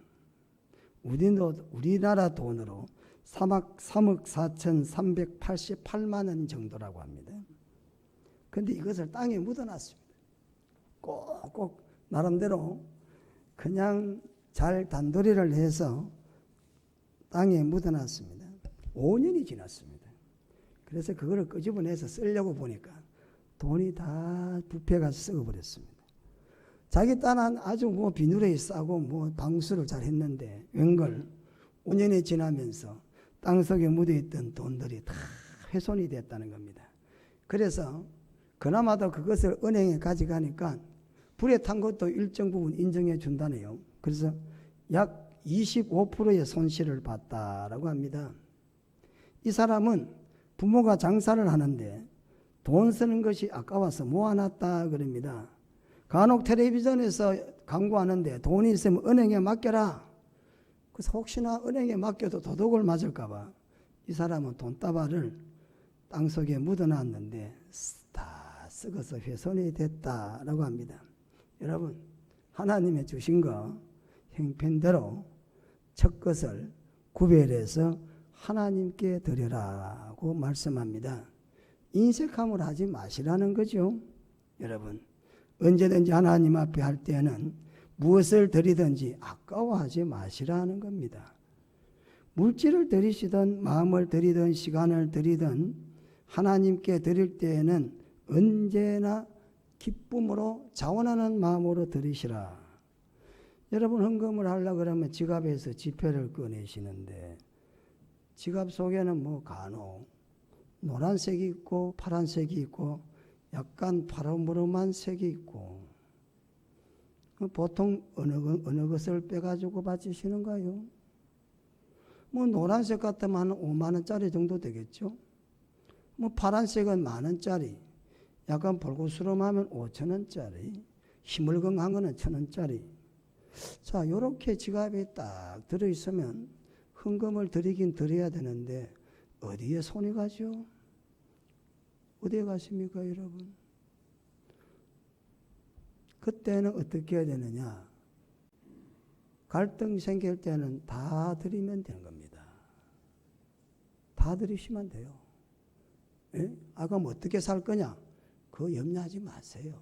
우리나라 돈으로 3억 4,388만 원 정도라고 합니다. 그런데 이것을 땅에 묻어놨습니다. 꼭꼭 나름대로 그냥 잘 단도리를 해서 땅에 묻어놨습니다. 5년이 지났습니다. 그래서 그거를 끄집어내서 쓰려고 보니까 돈이 다 부패가 썩어버렸습니다. 자기 딴은 아주 뭐 비누레 싸고 뭐 방수를 잘 했는데 웬걸 5년이 지나면서 땅속에 묻어있던 돈들이 다 훼손이 됐다는 겁니다. 그래서 그나마도 그것을 은행에 가져가니까 불에 탄 것도 일정 부분 인정해 준다네요. 그래서 약 25%의 손실을 봤다라고 합니다. 이 사람은 부모가 장사를 하는데 돈 쓰는 것이 아까워서 모아놨다 그럽니다. 간혹 텔레비전에서 광고하는데 돈이 있으면 은행에 맡겨라. 그래서 혹시나 은행에 맡겨도 도둑을 맞을까 봐 이 사람은 돈다발을 땅속에 묻어놨는데 다 썩어서 훼손이 됐다라고 합니다. 여러분, 하나님의 주신 거 형편대로 첫 것을 구별해서 하나님께 드려라고 말씀합니다. 인색함을 하지 마시라는 거죠. 여러분, 언제든지 하나님 앞에 할 때는 무엇을 드리든지 아까워하지 마시라는 겁니다. 물질을 드리시든 마음을 드리든 시간을 드리든 하나님께 드릴 때에는 언제나 기쁨으로 자원하는 마음으로 드리시라. 여러분, 헌금을 하려고 그러면 지갑에서 지폐를 꺼내시는데 지갑 속에는 뭐 간혹 노란색이 있고 파란색이 있고 약간 파란무름한 색이 있고, 보통 어느 것을 빼가지고 바치시는가요? 뭐 노란색 같으면 한 5만 원짜리 정도 되겠죠. 뭐 파란색은 10,000원짜리, 약간 볼고스름하면 5,000원짜리, 희물건한 거는 1,000원짜리. 자, 이렇게 지갑에 딱 들어있으면 헌금을 드리긴 드려야 되는데 어디에 손이 가죠? 어디에 가십니까, 여러분? 그때는 어떻게 해야 되느냐? 갈등 생길 때는 다 드리면 되는 겁니다. 다 드리시면 돼요. 예? 아, 그럼 어떻게 살 거냐? 그거 염려하지 마세요.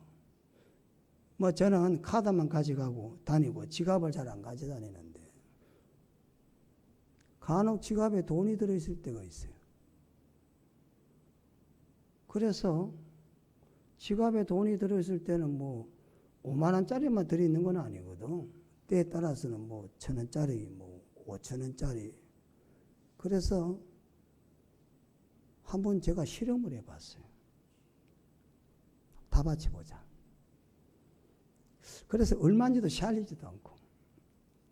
뭐 저는 카드만 가져가고 다니고 지갑을 잘 안 가져다니는데 간혹 지갑에 돈이 들어있을 때가 있어요. 그래서 지갑에 돈이 들어있을 때는 뭐 5만 원짜리만 들어있는 건 아니거든. 때에 따라서는 뭐 1,000원짜리, 뭐 5,000원짜리. 그래서 한번 제가 실험을 해봤어요. 다 바쳐보자. 그래서 얼마인지도 샬리지도 않고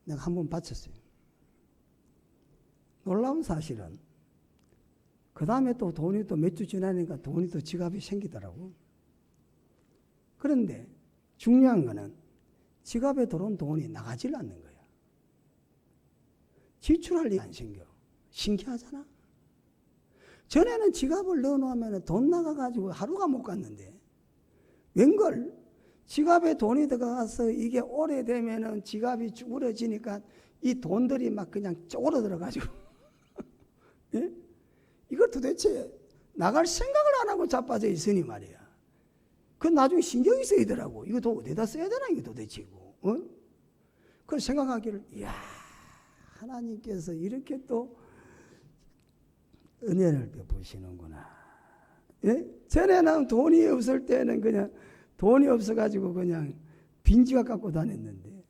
내가 한번 바쳤어요. 놀라운 사실은 그 다음에 또 돈이 또 몇 주 지나니까 돈이 또 지갑에 생기더라고. 그런데 중요한 거는 지갑에 들어온 돈이 나가질 않는 거야. 지출할 일이 안 생겨. 신기하잖아. 전에는 지갑을 넣어놓으면 돈 나가가지고 하루가 못 갔는데 웬걸 지갑에 돈이 들어가서 이게 오래되면은 지갑이 쭈그러지니까 이 돈들이 막 그냥 쪼그러들어가지고 예? 이걸 도대체 나갈 생각을 안 하고 자빠져 있으니 말이야. 그건 나중에 신경이 쓰이더라고. 이거 어디다 써야 되나 이거 도대체고. 그걸 생각하기를, 이야, 하나님께서 이렇게 또 은혜를 베푸시는구나. 예? 전에는 돈이 없을 때는 그냥 돈이 없어가지고 그냥 빈지갑 갖고 다녔는데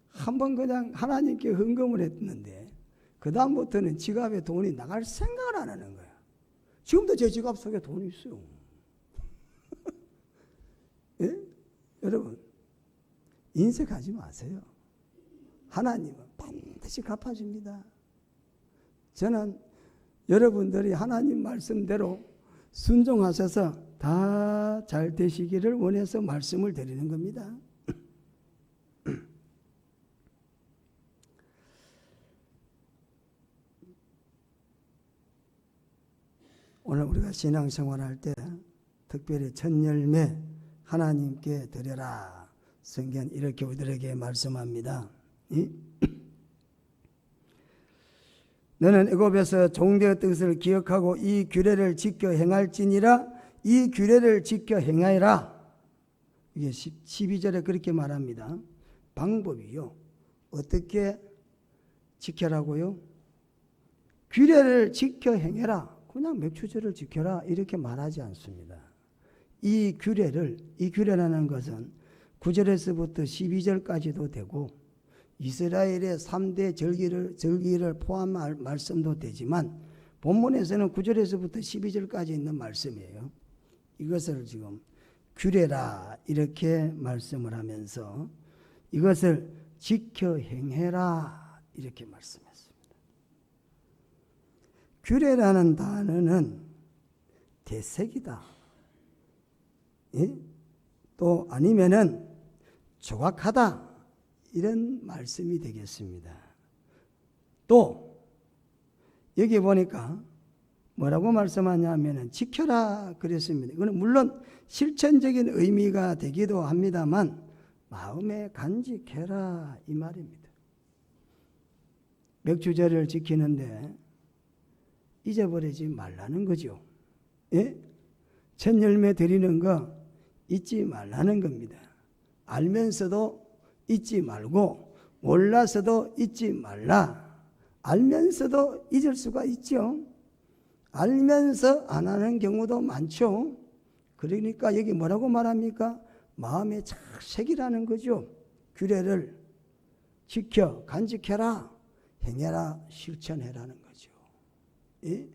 한번 그냥 하나님께 헌금을 했는데 그 다음부터는 지갑에 돈이 나갈 생각을 안 하는 거야. 지금도 제 지갑 속에 돈이 있어요. 예? 여러분, 인색하지 마세요. 하나님은 반드시 갚아줍니다. 저는 여러분들이 하나님 말씀대로 순종하셔서 다 잘 되시기를 원해서 말씀을 드리는 겁니다. 오늘 우리가 신앙생활할 때 특별히 첫 열매 하나님께 드려라. 성경 이렇게 우리들에게 말씀합니다. 너는 애굽에서 종되었던 뜻을 기억하고 이 규례를 지켜 행할지니라. 이 규례를 지켜 행하여라. 이게 12절에 그렇게 말합니다. 방법이요. 어떻게 지켜라고요? 규례를 지켜 행해라. 그냥 맥주절을 지켜라 이렇게 말하지 않습니다. 이 규례라는 것은 9절에서부터 12절까지도 되고 이스라엘의 3대 절기를 포함할 말씀도 되지만 본문에서는 9절에서부터 12절까지 있는 말씀이에요. 이것을 지금 규례라 이렇게 말씀을 하면서 이것을 지켜 행해라 이렇게 말씀했습니다. 규례라는 단어는 대책이다. 예? 또 아니면은 조각하다 이런 말씀이 되겠습니다. 또 여기 보니까 뭐라고 말씀하냐면은 지켜라 그랬습니다. 이거는 물론 실천적인 의미가 되기도 합니다만 마음에 간직해라 이 말입니다. 맥주절을 지키는데 잊어버리지 말라는 거죠. 예? 첫 열매 드리는 거 잊지 말라는 겁니다. 알면서도 잊지 말고 몰라서도 잊지 말라. 알면서도 잊을 수가 있죠. 알면서 안 하는 경우도 많죠. 그러니까 여기 뭐라고 말합니까? 마음에 착 새기라는 거죠. 규례를 지켜 간직해라, 행해라, 실천해라는 거죠. 예?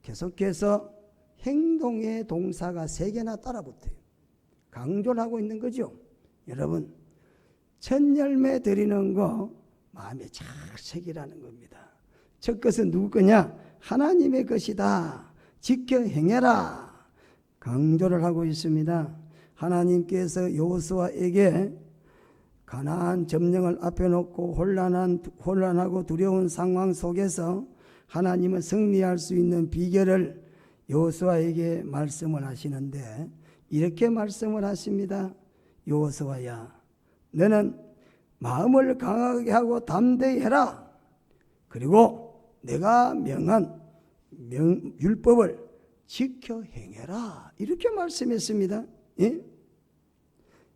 계속해서 행동의 동사가 3개나 따라붙어요. 강조를 하고 있는 거죠. 여러분, 첫 열매 드리는 거 마음에 착 새기라는 겁니다. 첫 것은 누구 거냐? 하나님의 것이다. 지켜 행해라. 강조를 하고 있습니다. 하나님께서 여호수아에게 가나안 점령을 앞에 놓고 혼란하고 두려운 상황 속에서 하나님은 승리할 수 있는 비결을 여호수아에게 말씀을 하시는데 이렇게 말씀을 하십니다. 여호수아야, 너는 마음을 강하게 하고 담대히 해라. 그리고 내가 명한 율법을 지켜 행해라. 이렇게 말씀했습니다. 예?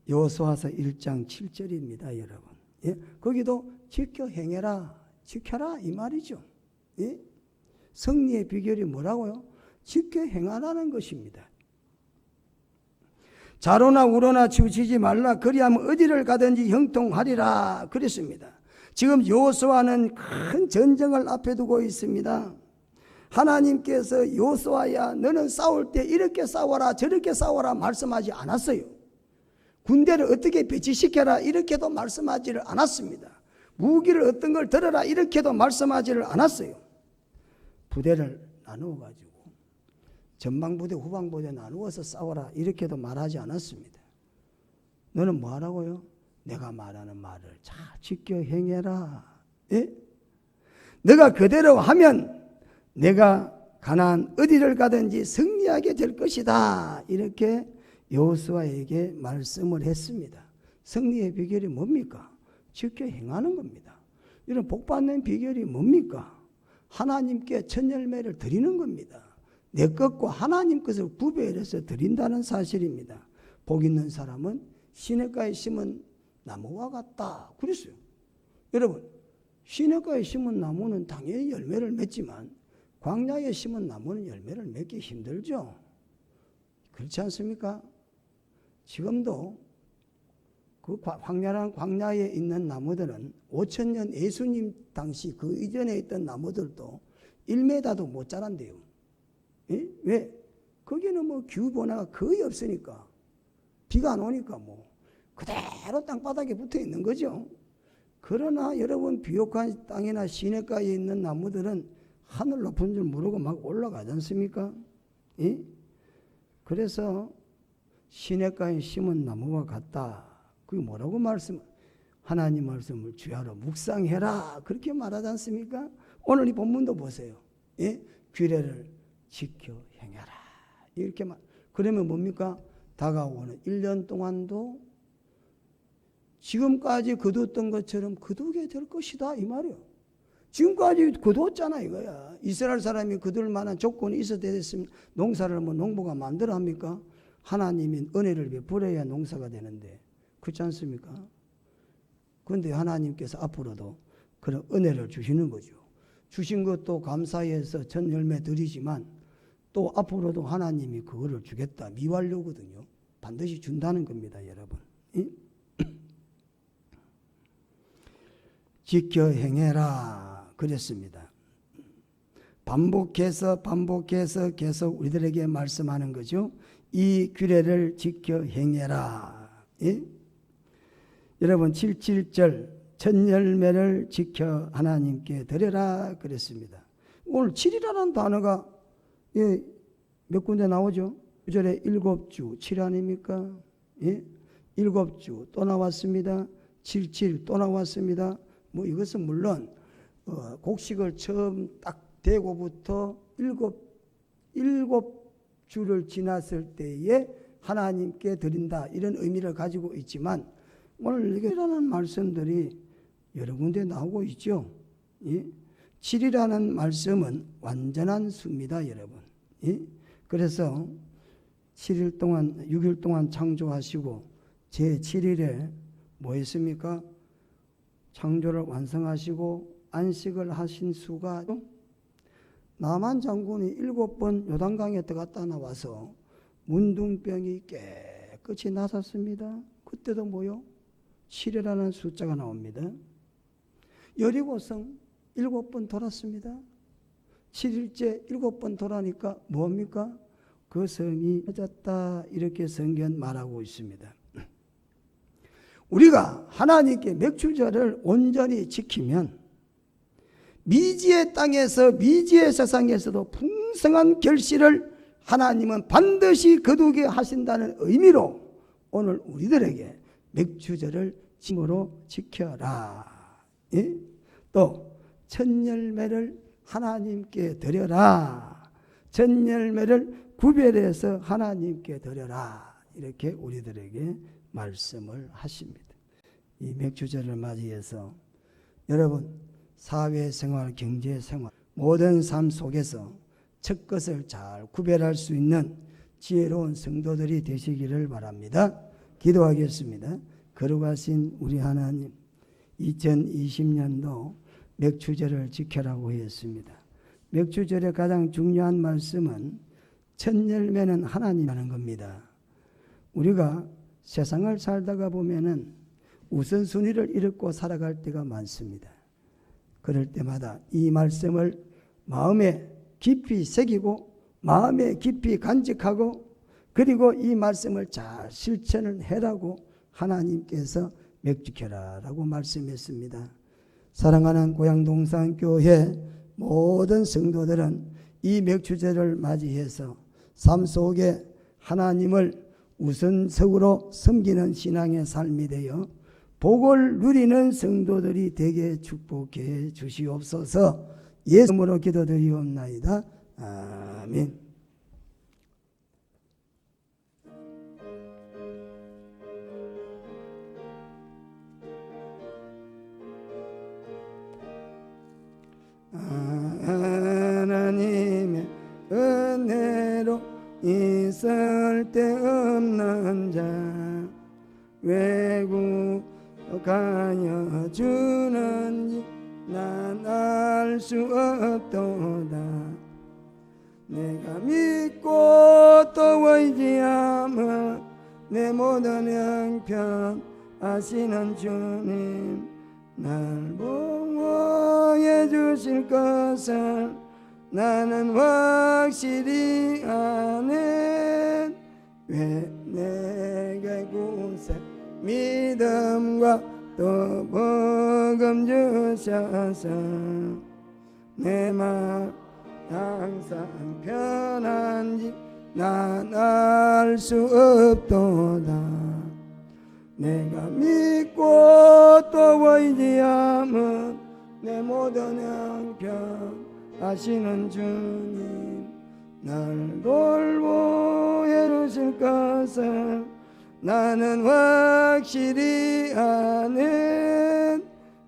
여호수아서 1장 7절입니다, 여러분. 예? 거기도 지켜 행해라, 지켜라 이 말이죠. 예? 승리의 비결이 뭐라고요? 지켜 행하라는 것입니다. 자로나 우로나 치우치지 말라. 그리하면 어디를 가든지 형통하리라 그랬습니다. 지금 여호수아는 큰 전쟁을 앞에 두고 있습니다. 하나님께서 여호수아야 너는 싸울 때 이렇게 싸워라 저렇게 싸워라 말씀하지 않았어요. 군대를 어떻게 배치시켜라 이렇게도 말씀하지를 않았습니다. 무기를 어떤 걸 들어라 이렇게도 말씀하지를 않았어요. 부대를 나누어 가지고 전방부대 후방부대 나누어서 싸워라 이렇게도 말하지 않았습니다. 너는 뭐 하라고요? 내가 말하는 말을 잘 지켜 행해라. 예? 너가 그대로 하면 내가 가나안 어디를 가든지 승리하게 될 것이다. 이렇게 여호수아에게 말씀을 했습니다. 승리의 비결이 뭡니까? 지켜 행하는 겁니다. 이런 복받는 비결이 뭡니까? 하나님께 첫 열매를 드리는 겁니다. 내 것과 하나님 것을 구별해서 드린다는 사실입니다. 복 있는 사람은 시냇가에 심은 나무와 같다. 그랬어요. 여러분, 시냇가에 심은 나무는 당연히 열매를 맺지만 광야에 심은 나무는 열매를 맺기 힘들죠. 그렇지 않습니까? 지금도 그 황량한 광야에 있는 나무들은 5,000년 예수님 당시 그 이전에 있던 나무들도 1m도 못 자란대요. 예? 왜? 거기는 뭐 기후변화가 거의 없으니까 비가 안 오니까 뭐 그대로 땅바닥에 붙어 있는 거죠. 그러나 여러분 비옥한 땅이나 시냇가에 있는 나무들은 하늘 높은 줄 모르고 막 올라가지 않습니까? 예? 그래서 시냇가에 심은 나무와 같다. 그게 뭐라고 하나님 말씀을 주야로 묵상해라. 그렇게 말하지 않습니까? 오늘 이 본문도 보세요. 예? 규례를 지켜 행해라. 이렇게 그러면 뭡니까? 다가오는 1년 동안도 지금까지 거두었던 것처럼 거두게 될 것이다. 이 말이에요. 지금까지 거두었잖아 이거야. 이스라엘 사람이 거둘 만한 조건이 있어야 됐으면 농사를 뭐 농부가 만들어 합니까? 하나님이 은혜를 베풀어야 농사가 되는데 그렇지 않습니까? 그런데 하나님께서 앞으로도 그런 은혜를 주시는 거죠. 주신 것도 감사해서 첫 열매 드리지만 또 앞으로도 하나님이 그거를 주겠다. 미완료거든요. 반드시 준다는 겁니다, 여러분. 지켜 행해라 그랬습니다. 반복해서 계속 우리들에게 말씀하는 거죠. 이 규례를 지켜 행해라. 예? 여러분 7.7절 첫 열매를 지켜 하나님께 드려라 그랬습니다. 오늘 7이라는 단어가 예, 몇 군데 나오죠? 9절에 7주 7 아닙니까? 예? 7주 또 나왔습니다. 7 또 나왔습니다. 뭐 이것은 물론 곡식을 처음 딱 대고부터 7 7주를 지났을 때에 하나님께 드린다, 이런 의미를 가지고 있지만 오늘 이라는 말씀들이 여러 군데 나오고 있죠. 7이라는 말씀은 완전한 수입니다, 여러분. 그래서 7일 동안 6일 동안 창조하시고 제7일에 뭐 했습니까? 창조를 완성하시고 안식을 하신 수가, 나만 장군이 7번 요단강에 들어갔다 나와서 문둥병이 깨끗이 나섰습니다. 그때도 뭐요? 7이라는 숫자가 나옵니다. 여리고성 7번 돌았습니다. 7일째 7번 돌아니까 뭡니까? 그 성이 깨졌다, 이렇게 성경 말하고 있습니다. 우리가 하나님께 맥주절을 온전히 지키면 미지의 땅에서, 미지의 세상에서도 풍성한 결실을 하나님은 반드시 거두게 하신다는 의미로 오늘 우리들에게 맥주절을 짐으로 지켜라. 또 첫 열매를 하나님께 드려라. 첫 열매를 구별해서 하나님께 드려라. 이렇게 우리들에게 말씀을 하십니다. 이 맥주절을 맞이해서 여러분, 사회생활, 경제생활, 모든 삶 속에서 첫 것을 잘 구별할 수 있는 지혜로운 성도들이 되시기를 바랍니다. 기도하겠습니다. 거룩하신 우리 하나님, 2020년도 맥주절을 지켜라고 했습니다. 맥주절의 가장 중요한 말씀은 첫 열매는 하나님이라는 겁니다. 우리가 세상을 살다가 보면은 우선순위를 잃고 살아갈 때가 많습니다. 그럴 때마다 이 말씀을 마음에 깊이 새기고 마음에 깊이 간직하고, 그리고 이 말씀을 잘 실천을 해라고 하나님께서 맥주켜라라고 말씀했습니다. 사랑하는 고향동산교회 모든 성도들은 이 맥주절을 맞이해서 삶 속에 하나님을 우선적으로 섬기는 신앙의 삶이 되어 복을 누리는 성도들이 되게 축복해 주시옵소서. 예수 이름으로 기도드리옵나이다. 아멘. 하나님의 은혜로 있을 데 없는 자 왜곡하여 주는지 난 알 수 없도다. 내가 믿고 또 의지하며 내 모든 형편 아시는 주님, 날 보호해 주실 것을 나는 확실히 아네. 왜 내게 구세 믿음과 또 복음 주셔서 내 맘 항상 편한지 난 알 수 없도다. 내가 믿고 또 의지하면 내 모든 형편 아시는 주님, 날 돌보해 주실 것을 나는 확실히 아네.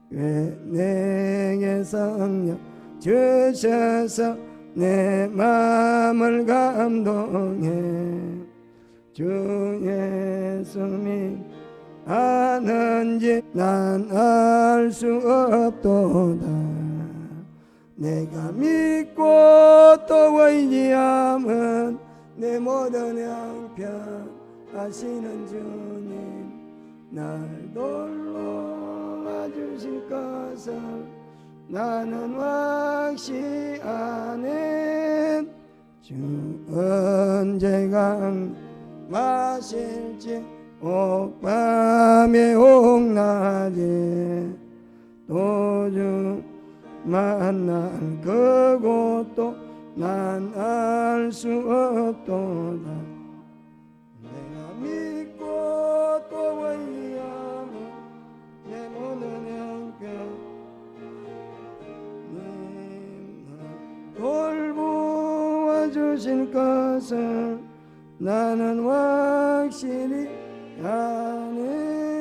왜 내게 성령 주셔서 내 마음을 감동해 주 예수님 아는지 난 알 수 없도다. 내가 믿고 또 의지하면 내 모든 형편 아시는 주님, 날 돌보아 주실 것을 나는 확실히 아네. 주 언제 강 마실지 옥밤에 옥낮에 도중 만날 그곳도 난 알 수 없도다. 내가 믿고 또 의지하며 내 모든 형편 돌보아 주실 주실 것을 나는 확실히 아네.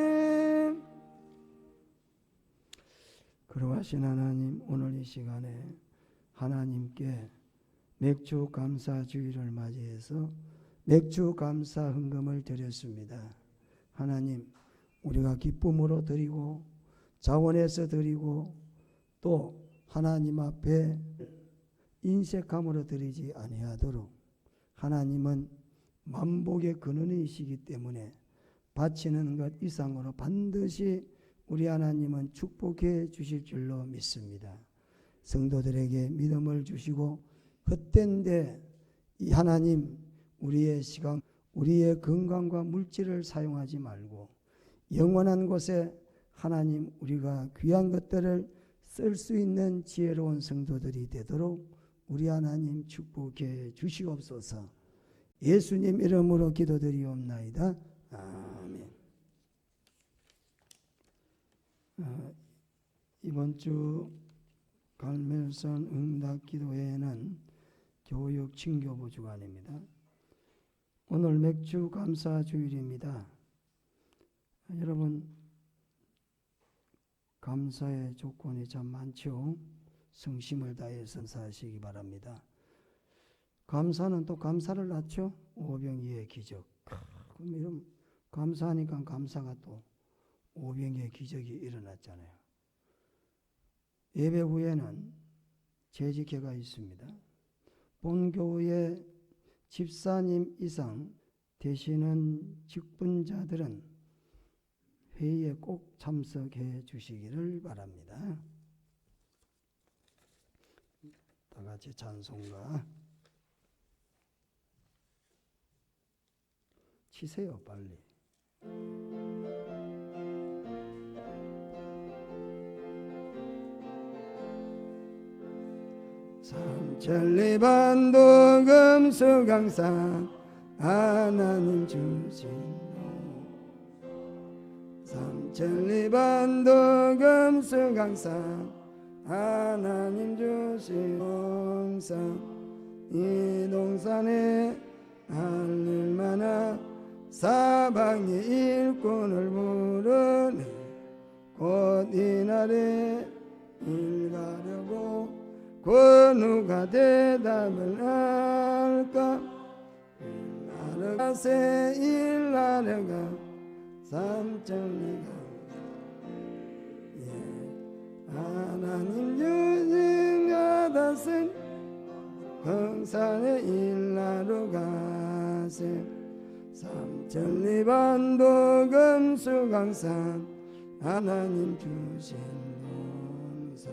그러하신 하나님, 오늘 이 시간에 하나님께 맥주 감사 주일을 맞이해서 맥주 감사 헌금을 드렸습니다. 하나님, 우리가 기쁨으로 드리고 자원해서 드리고 또 하나님 앞에 인색함으로 드리지 아니하도록, 하나님은 만복의 근원이시기 때문에 바치는 것 이상으로 반드시 우리 하나님은 축복해 주실 줄로 믿습니다. 성도들에게 믿음을 주시고 헛된데 이 하나님, 우리의 시간, 우리의 건강과 물질을 사용하지 말고 영원한 곳에 하나님, 우리가 귀한 것들을 쓸 수 있는 지혜로운 성도들이 되도록 우리 하나님 축복해 주시옵소서. 예수님 이름으로 기도드리옵나이다. 아멘. 이번 주 갈멜선 응답기도회는 교육 친교부 주간입니다. 오늘 맥주 감사 주일입니다. 여러분, 감사의 조건이 참 많죠. 성심을 다해서 감사하시기 바랍니다. 감사는 또 감사를 낳죠. 오병이의 기적. 그럼 이런 감사하니까 감사가 또 오병이의 기적이 일어났잖아요. 예배 후에는 재직회가 있습니다. 본교회 집사님 이상 되시는 직분자들은 회의에 꼭 참석해 주시기를 바랍니다. 다 같이 찬송가 치세요, 빨리. 삼천리반도 금수강산 하나님 주신 삼천리반도 금수강산 하나님 주신 동산, 이 동산에 할일만한 사방의 일꾼을 부르네. 곧 이날에 일가려고 그 누가 대답을 할까. 일하러 가세 일하러 가 삼천리가 하나님 주신 가다스니 금산에 일하러 가세. 삼천리반도 금수강산 하나님 주신 동산,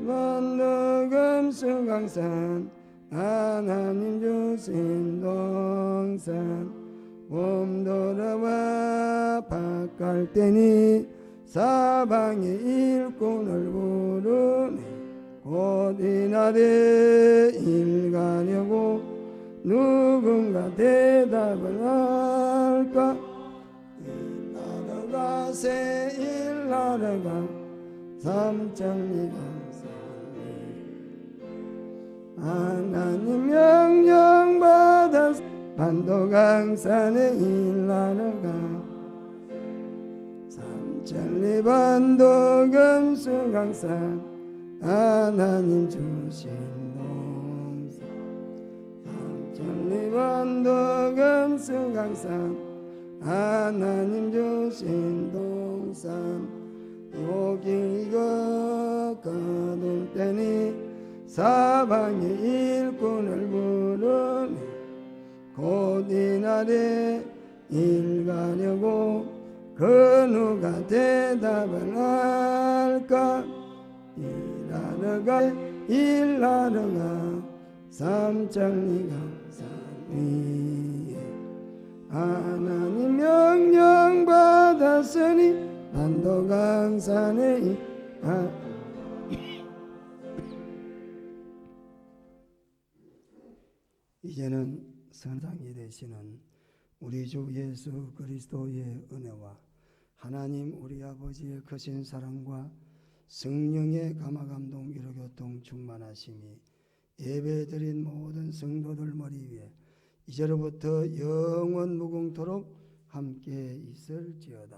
반도 금수강산 하나님 주신 동산. 봄 돌아와 밭갈 때니 사방의 일꾼을 부르네. 곧 이날에 일 가려고 누군가 대답을 할까. 일하러 가세 일하러 가 삼천리강산에 하나님 명령 받아 반도강산에 일하러 가. 삼천리반도 금수강산 하나님 주신 동산, 삼천리반도 금수강산 하나님 주신 동산. 요기가 가둘 때니 사방의 일꾼을 부르네. 곧 이날에 일 가려고 그 누가 대답을 할까. 일하러 가 일하러 가 삼천리강산 위에 하나님 명령 받았으니 반도강산에 이제는 선상이 되시는 우리 주 예수 그리스도의 은혜와 하나님 우리 아버지의 크신 사랑과 성령의 감화감동 위로교통 충만하심이 예배드린 모든 성도들 머리 위에 이제로부터 영원 무궁토록 함께 있을지어다.